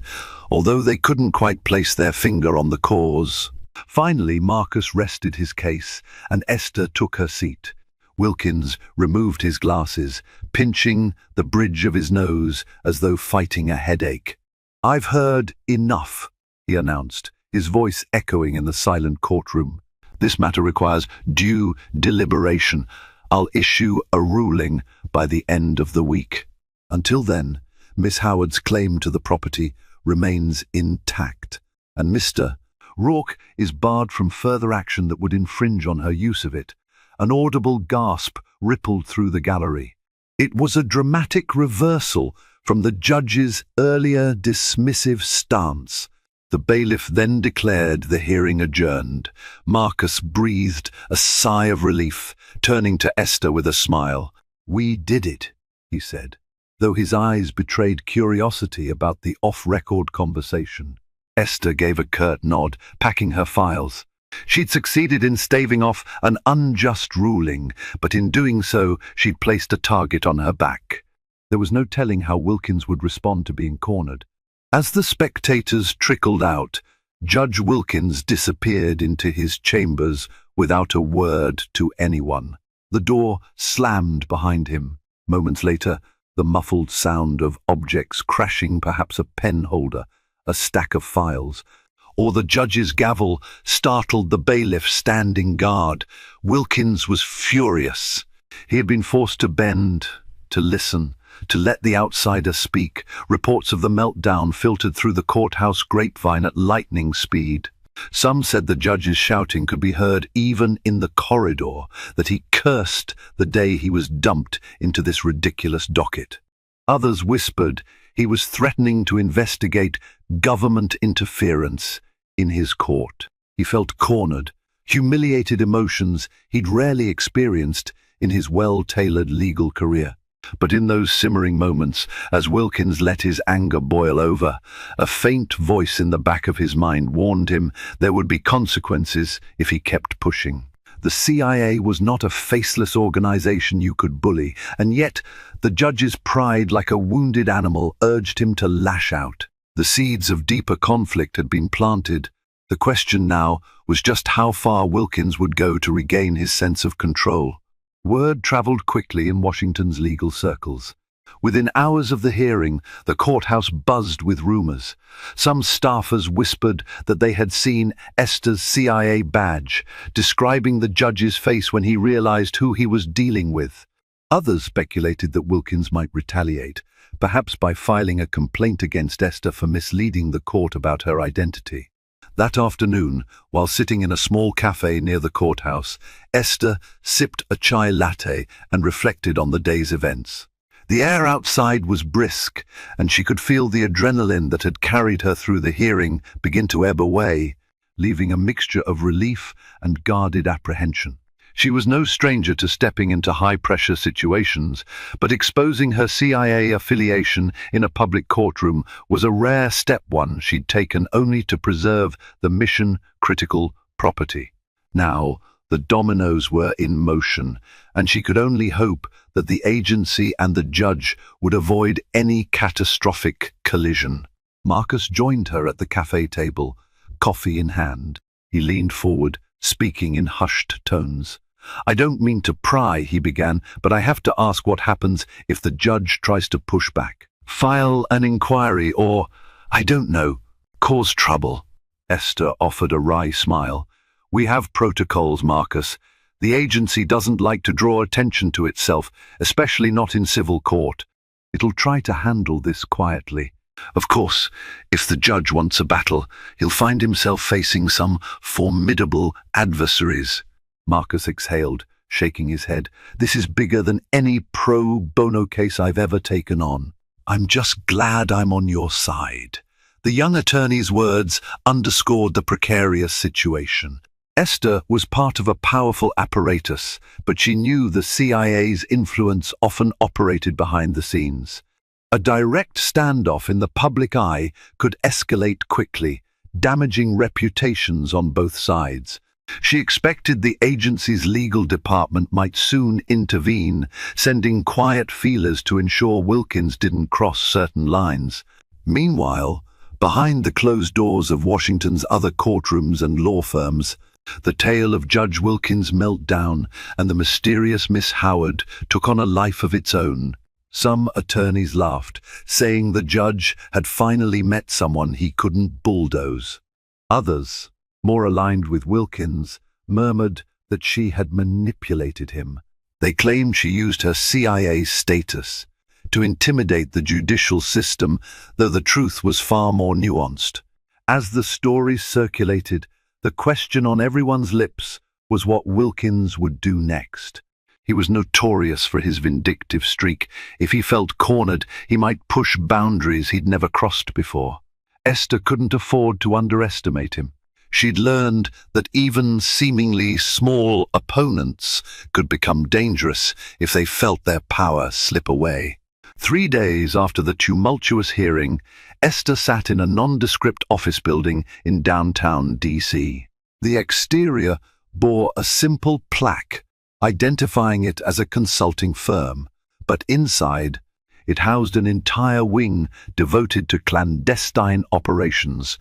although they couldn't quite place their finger on the cause. Finally, Marcus rested his case, and Esther took her seat. Wilkins removed his glasses, pinching the bridge of his nose as though fighting a headache. "I've heard enough," he announced, his voice echoing in the silent courtroom. "This matter requires due deliberation. I'll issue a ruling by the end of the week. Until then, Miss Howard's claim to the property remains intact, and Mr. Rourke is barred from further action that would infringe on her use of it." An audible gasp rippled through the gallery. It was a dramatic reversal from the judge's earlier dismissive stance. The bailiff then declared the hearing adjourned. Marcus breathed a sigh of relief, turning to Esther with a smile. "We did it," he said, though his eyes betrayed curiosity about the off-record conversation. Esther gave a curt nod, packing her files. She'd succeeded in staving off an unjust ruling, but in doing so, she'd placed a target on her back. There was no telling how Wilkins would respond to being cornered. As the spectators trickled out, Judge Wilkins disappeared into his chambers without a word to anyone. The door slammed behind him. Moments later, the muffled sound of objects crashing, perhaps a pen holder, a stack of files, or the judge's gavel, startled the bailiff standing guard. Wilkins was furious. He had been forced to bend, to listen, to let the outsider speak. Reports of the meltdown filtered through the courthouse grapevine at lightning speed. Some said the judge's shouting could be heard even in the corridor, that he cursed the day he was dumped into this ridiculous docket. Others whispered he was threatening to investigate government interference in his court. He felt cornered, humiliated emotions he'd rarely experienced in his well-tailored legal career. But in those simmering moments, as Wilkins let his anger boil over, a faint voice in the back of his mind warned him there would be consequences if he kept pushing. The CIA was not a faceless organization you could bully, and yet the judge's pride, like a wounded animal, urged him to lash out. The seeds of deeper conflict had been planted. The question now was just how far Wilkins would go to regain his sense of control. Word traveled quickly in Washington's legal circles. Within hours of the hearing, the courthouse buzzed with rumors. Some staffers whispered that they had seen Esther's CIA badge, describing the judge's face when he realized who he was dealing with. Others speculated that Wilkins might retaliate, perhaps by filing a complaint against Esther for misleading the court about her identity. That afternoon, while sitting in a small cafe near the courthouse, Esther sipped a chai latte and reflected on the day's events. The air outside was brisk, and she could feel the adrenaline that had carried her through the hearing begin to ebb away, leaving a mixture of relief and guarded apprehension. She was no stranger to stepping into high-pressure situations, but exposing her CIA affiliation in a public courtroom was a rare one she'd taken only to preserve the mission-critical property. Now, the dominoes were in motion, and she could only hope that the agency and the judge would avoid any catastrophic collision. Marcus joined her at the cafe table, coffee in hand. He leaned forward, speaking in hushed tones. "I don't mean to pry," he began, "but I have to ask what happens if the judge tries to push back. File an inquiry or, I don't know, cause trouble." Esther offered a wry smile. "We have protocols, Marcus. The agency doesn't like to draw attention to itself, especially not in civil court. It'll try to handle this quietly. Of course, if the judge wants a battle, he'll find himself facing some formidable adversaries." Marcus exhaled, shaking his head. "This is bigger than any pro bono case I've ever taken on. I'm just glad I'm on your side." The young attorney's words underscored the precarious situation. Esther was part of a powerful apparatus, but she knew the CIA's influence often operated behind the scenes. A direct standoff in the public eye could escalate quickly, damaging reputations on both sides. She expected the agency's legal department might soon intervene, sending quiet feelers to ensure Wilkins didn't cross certain lines. Meanwhile, behind the closed doors of Washington's other courtrooms and law firms, the tale of Judge Wilkins' meltdown and the mysterious Miss Howard took on a life of its own. Some attorneys laughed, saying the judge had finally met someone he couldn't bulldoze. Others, more aligned with Wilkins, murmured that she had manipulated him. They claimed she used her CIA status to intimidate the judicial system, though the truth was far more nuanced. As the stories circulated, the question on everyone's lips was what Wilkins would do next. He was notorious for his vindictive streak. If he felt cornered, he might push boundaries he'd never crossed before. Esther couldn't afford to underestimate him. She'd learned that even seemingly small opponents could become dangerous if they felt their power slip away. 3 days after the tumultuous hearing, Esther sat in a nondescript office building in downtown D.C. The exterior bore a simple plaque identifying it as a consulting firm, but inside, it housed an entire wing devoted to clandestine operations.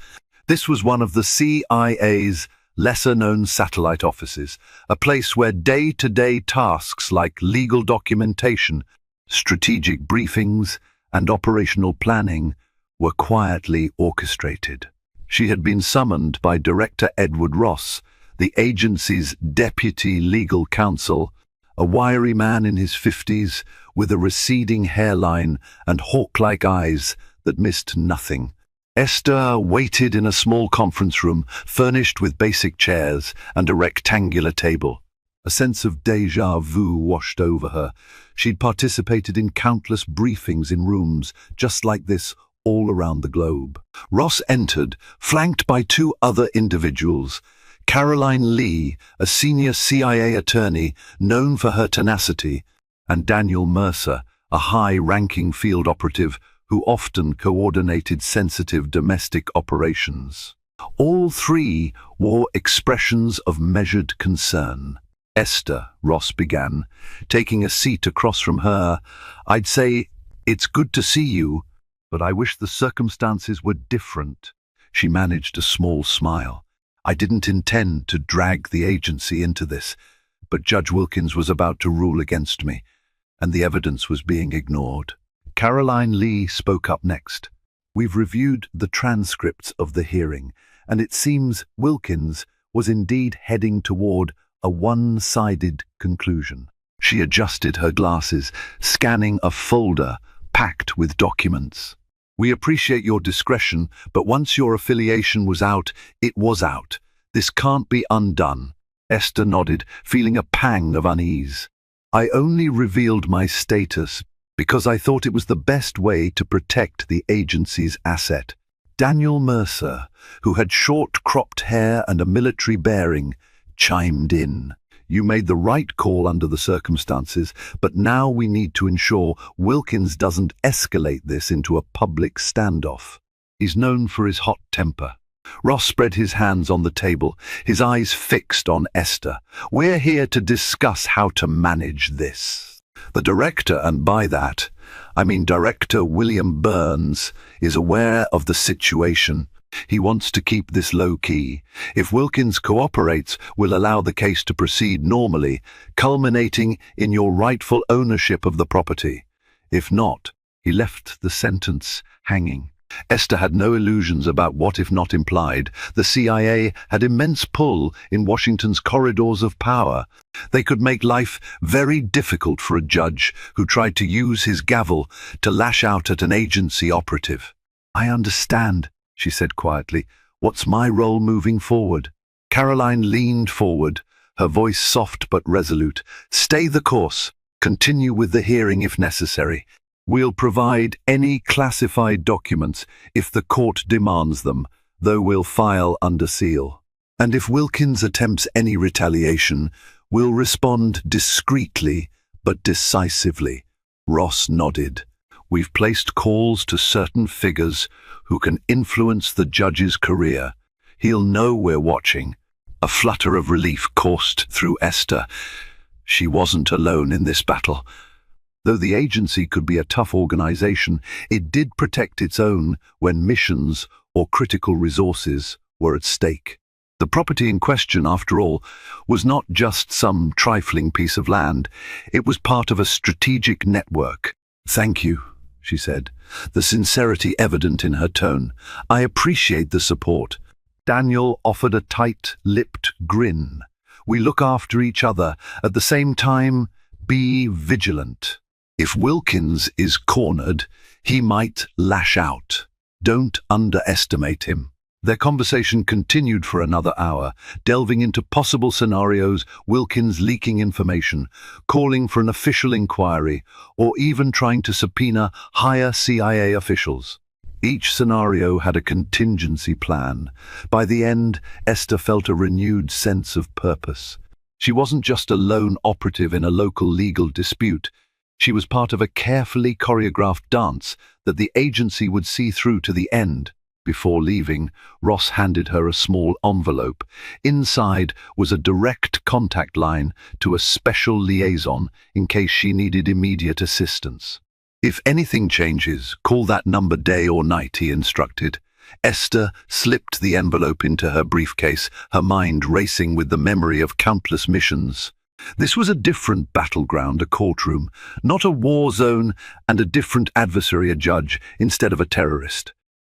This was one of the CIA's lesser-known satellite offices, a place where day-to-day tasks like legal documentation, strategic briefings, and operational planning were quietly orchestrated. She had been summoned by Director Edward Ross, the agency's deputy legal counsel, a wiry man in his 50s with a receding hairline and hawk-like eyes that missed nothing. Esther waited in a small conference room furnished with basic chairs and a rectangular table. A sense of déjà vu washed over her. She'd participated in countless briefings in rooms just like this all around the globe. Ross entered, flanked by 2 other individuals. Caroline Lee, a senior CIA attorney known for her tenacity, and Daniel Mercer, a high-ranking field operative who often coordinated sensitive domestic operations. All 3 wore expressions of measured concern. "Esther," Ross began, taking a seat across from her, "I'd say it's good to see you, but I wish the circumstances were different." She managed a small smile. "I didn't intend to drag the agency into this, but Judge Wilkins was about to rule against me, and the evidence was being ignored." Caroline Lee spoke up next. "We've reviewed the transcripts of the hearing, and it seems Wilkins was indeed heading toward a one-sided conclusion." She adjusted her glasses, scanning a folder packed with documents. We appreciate your discretion, but once your affiliation was out, it was out. This can't be undone. Esther nodded, feeling a pang of unease. I only revealed my status because I thought it was the best way to protect the agency's asset. Daniel Mercer, who had short-cropped hair and a military bearing, chimed in. You made the right call under the circumstances, but now we need to ensure Wilkins doesn't escalate this into a public standoff. He's known for his hot temper. Ross spread his hands on the table, his eyes fixed on Esther. We're here to discuss how to manage this. The director, and by that, I mean Director William Burns, is aware of the situation. He wants to keep this low-key. If Wilkins cooperates, we'll allow the case to proceed normally, culminating in your rightful ownership of the property. If not, he left the sentence hanging. Esther had no illusions about what if not implied. The CIA had immense pull in Washington's corridors of power. They could make life very difficult for a judge who tried to use his gavel to lash out at an agency operative. I understand, she said quietly. What's my role moving forward? Caroline leaned forward, her voice soft but resolute. Stay the course. Continue with the hearing if necessary. We'll provide any classified documents if the court demands them, though we'll file under seal. And if Wilkins attempts any retaliation, we'll respond discreetly but decisively. Ross nodded. We've placed calls to certain figures who can influence the judge's career. He'll know we're watching. A flutter of relief coursed through Esther. She wasn't alone in this battle. Though the agency could be a tough organization, it did protect its own when missions or critical resources were at stake. The property in question, after all, was not just some trifling piece of land. It was part of a strategic network. Thank you, she said, the sincerity evident in her tone. I appreciate the support. Daniel offered a tight-lipped grin. We look after each other. At the same time, be vigilant. If Wilkins is cornered, he might lash out. Don't underestimate him. Their conversation continued for another hour, delving into possible scenarios, Wilkins leaking information, calling for an official inquiry, or even trying to subpoena higher CIA officials. Each scenario had a contingency plan. By the end, Esther felt a renewed sense of purpose. She wasn't just a lone operative in a local legal dispute. She was part of a carefully choreographed dance that the agency would see through to the end. Before leaving, Ross handed her a small envelope. Inside was a direct contact line to a special liaison in case she needed immediate assistance. If anything changes, call that number day or night, he instructed. Esther slipped the envelope into her briefcase, her mind racing with the memory of countless missions. This was a different battleground, a courtroom, not a war zone, and a different adversary, a judge, instead of a terrorist.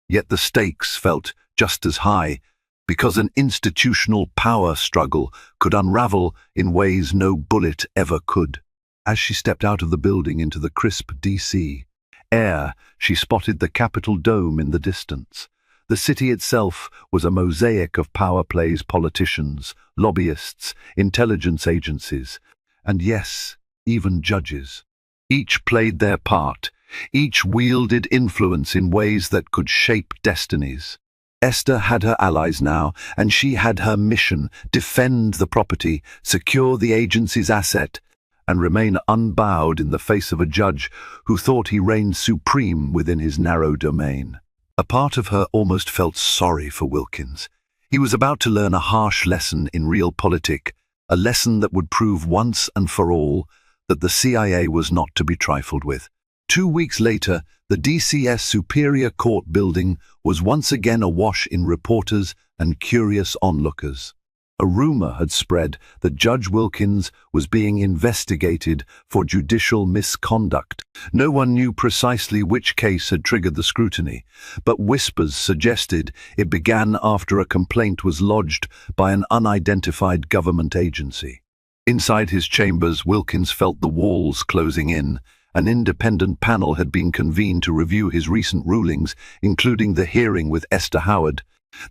Yet the stakes felt just as high, because an institutional power struggle could unravel in ways no bullet ever could. As she stepped out of the building into the crisp D.C. air, she spotted the Capitol dome in the distance. The city itself was a mosaic of power plays, politicians, lobbyists, intelligence agencies, and yes, even judges. Each played their part. Each wielded influence in ways that could shape destinies. Esther had her allies now, and she had her mission: defend the property, secure the agency's asset, and remain unbowed in the face of a judge who thought he reigned supreme within his narrow domain. A part of her almost felt sorry for Wilkins. He was about to learn a harsh lesson in realpolitik, a lesson that would prove once and for all that the CIA was not to be trifled with. 2 weeks later, the DCS Superior Court building was once again awash in reporters and curious onlookers. A rumor had spread that Judge Wilkins was being investigated for judicial misconduct. No one knew precisely which case had triggered the scrutiny, but whispers suggested it began after a complaint was lodged by an unidentified government agency. Inside his chambers, Wilkins felt the walls closing in, An independent panel had been convened to review his recent rulings, including the hearing with Esther Howard.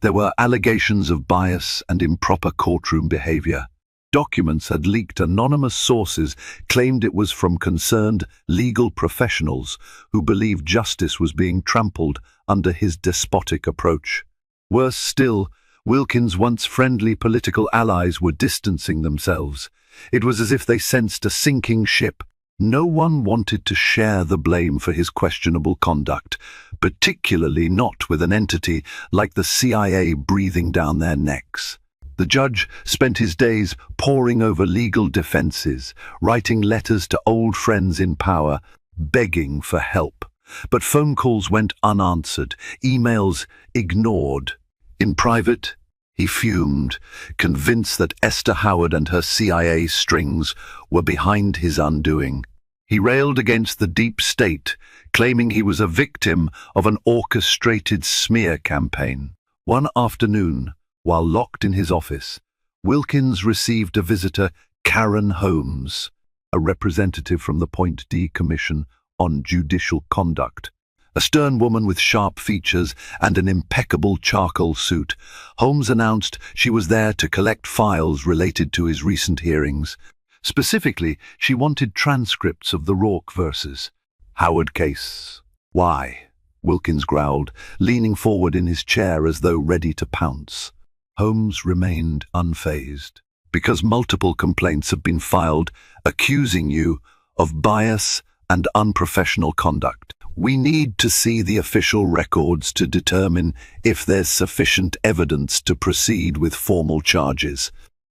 There were allegations of bias and improper courtroom behavior. Documents had leaked. Anonymous sources claimed it was from concerned legal professionals who believed justice was being trampled under his despotic approach. Worse still, Wilkins' once friendly political allies were distancing themselves. It was as if they sensed a sinking ship. No one wanted to share the blame for his questionable conduct, particularly not with an entity like the CIA breathing down their necks. The judge spent his days poring over legal defenses, writing letters to old friends in power, begging for help. But phone calls went unanswered, emails ignored. In private, he fumed, convinced that Esther Howard and her CIA strings were behind his undoing. He railed against the deep state, claiming he was a victim of an orchestrated smear campaign. One afternoon, while locked in his office, Wilkins received a visitor, Karen Holmes, a representative from the Point D Commission on Judicial Conduct. A stern woman with sharp features and an impeccable charcoal suit, Holmes announced she was there to collect files related to his recent hearings. Specifically, she wanted transcripts of the Rourke versus Howard case. "Why?" Wilkins growled, leaning forward in his chair as though ready to pounce. Holmes remained unfazed. "Because multiple complaints have been filed accusing you of bias and unprofessional conduct. We need to see the official records to determine if there's sufficient evidence to proceed with formal charges."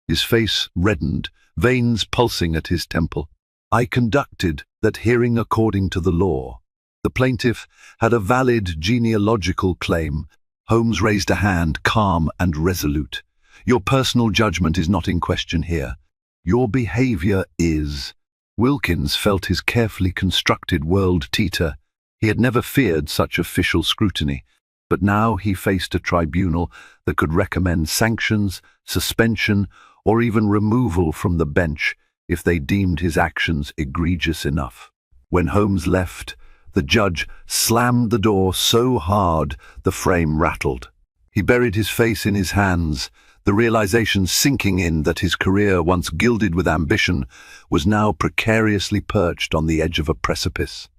His face reddened, veins pulsing at his temple. "I conducted that hearing according to the law." The plaintiff had a valid genealogical claim. Holmes raised a hand, calm and resolute. "Your personal judgment is not in question here. Your behavior is." Wilkins felt his carefully constructed world teeter. He had never feared such official scrutiny, but now he faced a tribunal that could recommend sanctions, suspension, or even removal from the bench if they deemed his actions egregious enough. When Holmes left, the judge slammed the door so hard the frame rattled. He buried his face in his hands, the realization sinking in that his career, once gilded with ambition, was now precariously perched on the edge of a precipice.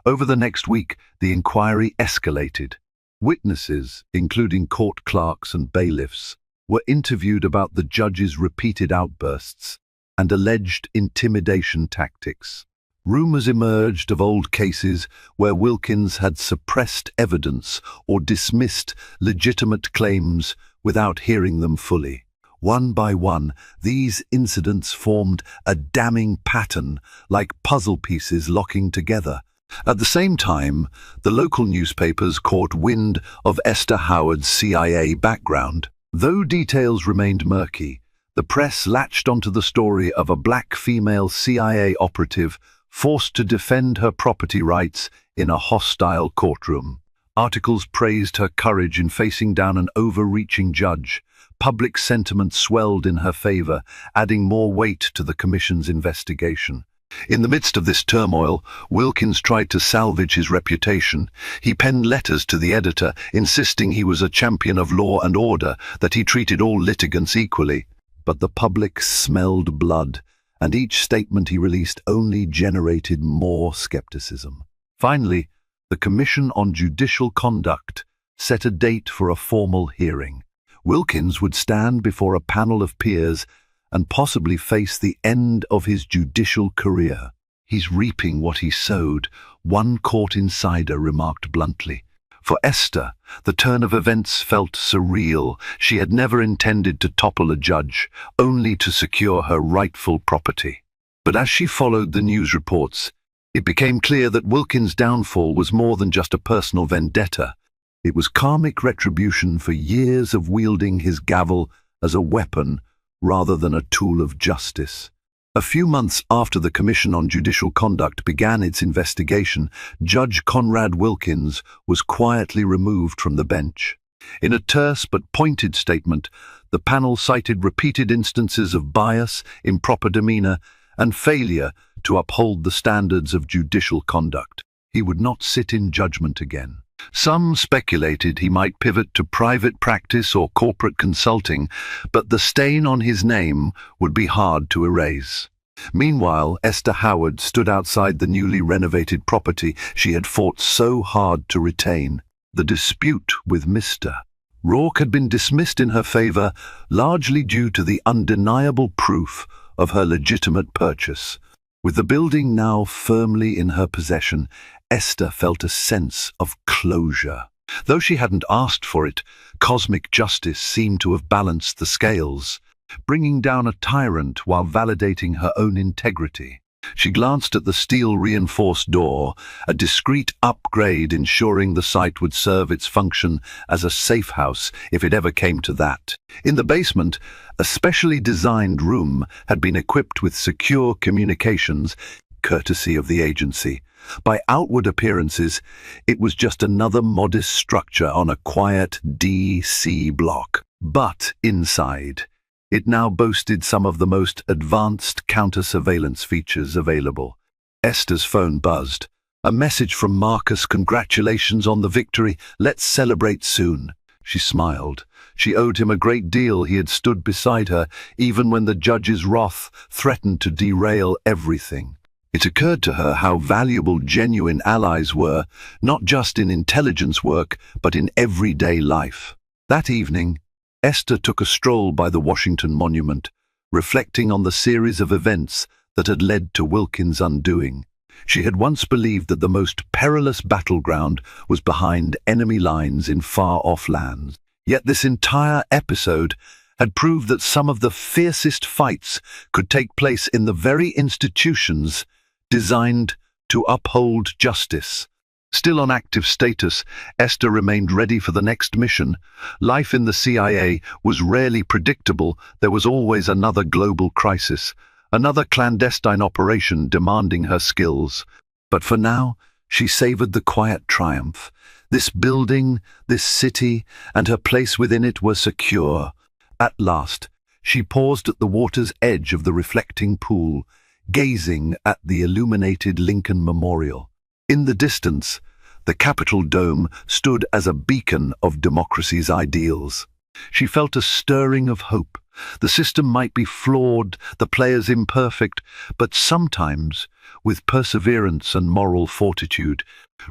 Over the next week, the inquiry escalated. Witnesses, including court clerks and bailiffs, were interviewed about the judge's repeated outbursts and alleged intimidation tactics. Rumors emerged of old cases where Wilkins had suppressed evidence or dismissed legitimate claims without hearing them fully. One by one, these incidents formed a damning pattern, like puzzle pieces locking together. At the same time, the local newspapers caught wind of Esther Howard's CIA background. Though details remained murky, the press latched onto the story of a black female CIA operative forced to defend her property rights in a hostile courtroom. Articles praised her courage in facing down an overreaching judge. Public sentiment swelled in her favor, adding more weight to the commission's investigation. In the midst of this turmoil, Wilkins tried to salvage his reputation. He penned letters to the editor, insisting he was a champion of law and order, that he treated all litigants equally. But the public smelled blood, and each statement he released only generated more skepticism. Finally, the Commission on Judicial Conduct set a date for a formal hearing. Wilkins would stand before a panel of peers and possibly face the end of his judicial career. "He's reaping what he sowed," one court insider remarked bluntly. For Esther, the turn of events felt surreal. She had never intended to topple a judge, only to secure her rightful property. But as she followed the news reports, it became clear that Wilkins' downfall was more than just a personal vendetta. It was karmic retribution for years of wielding his gavel as a weapon rather than a tool of justice. A few months after the Commission on Judicial Conduct began its investigation, Judge Conrad Wilkins was quietly removed from the bench. In a terse but pointed statement, the panel cited repeated instances of bias, improper demeanor, and failure to uphold the standards of judicial conduct. He would not sit in judgment again. Some speculated he might pivot to private practice or corporate consulting, but the stain on his name would be hard to erase. Meanwhile, Esther Howard stood outside the newly renovated property she had fought so hard to retain. The dispute with Mr. Rourke had been dismissed in her favor, largely due to the undeniable proof of her legitimate purchase. With the building now firmly in her possession, Esther felt a sense of closure. Though she hadn't asked for it, cosmic justice seemed to have balanced the scales, bringing down a tyrant while validating her own integrity. She glanced at the steel-reinforced door, a discreet upgrade ensuring the site would serve its function as a safe house if it ever came to that. In the basement, a specially designed room had been equipped with secure communications, courtesy of the agency. By outward appearances, it was just another modest structure on a quiet DC block. But inside, it now boasted some of the most advanced counter-surveillance features available. Esther's phone buzzed. A message from Marcus: "Congratulations on the victory. Let's celebrate soon." She smiled. She owed him a great deal. He had stood beside her, even when the judge's wrath threatened to derail everything. It occurred to her how valuable genuine allies were, not just in intelligence work, but in everyday life. That evening, Esther took a stroll by the Washington Monument, reflecting on the series of events that had led to Wilkins' undoing. She had once believed that the most perilous battleground was behind enemy lines in far-off lands. Yet this entire episode had proved that some of the fiercest fights could take place in the very institutions designed to uphold justice. Still on active status, Esther remained ready for the next mission. Life in the CIA was rarely predictable. There was always another global crisis, another clandestine operation demanding her skills. But for now, she savored the quiet triumph. This building, this city, and her place within it were secure. At last, she paused at the water's edge of the reflecting pool, gazing at the illuminated Lincoln Memorial. In the distance, the Capitol dome stood as a beacon of democracy's ideals. She felt a stirring of hope. The system might be flawed, the players imperfect, but sometimes, with perseverance and moral fortitude,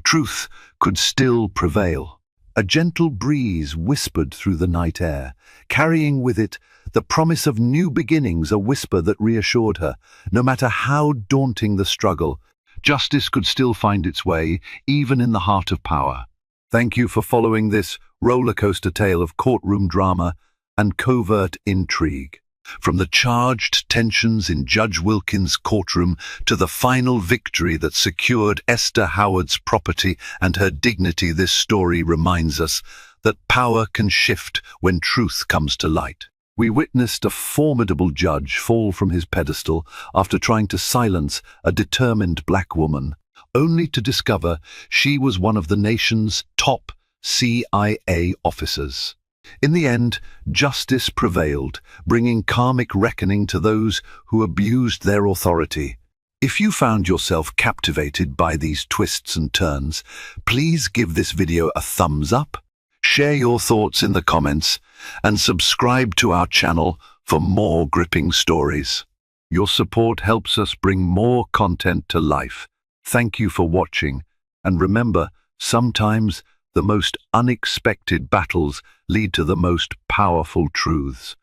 truth could still prevail. A gentle breeze whispered through the night air, carrying with it the promise of new beginnings, a whisper that reassured her, no matter how daunting the struggle, justice could still find its way, even in the heart of power. Thank you for following this rollercoaster tale of courtroom drama and covert intrigue. From the charged tensions in Judge Wilkins' courtroom to the final victory that secured Esther Howard's property and her dignity, this story reminds us that power can shift when truth comes to light. We witnessed a formidable judge fall from his pedestal after trying to silence a determined black woman, only to discover she was one of the nation's top CIA officers. In the end, justice prevailed, bringing karmic reckoning to those who abused their authority. If you found yourself captivated by these twists and turns, please give this video a thumbs up, share your thoughts in the comments, and subscribe to our channel for more gripping stories. Your support helps us bring more content to life. Thank you for watching, and remember, sometimes the most unexpected battles lead to the most powerful truths.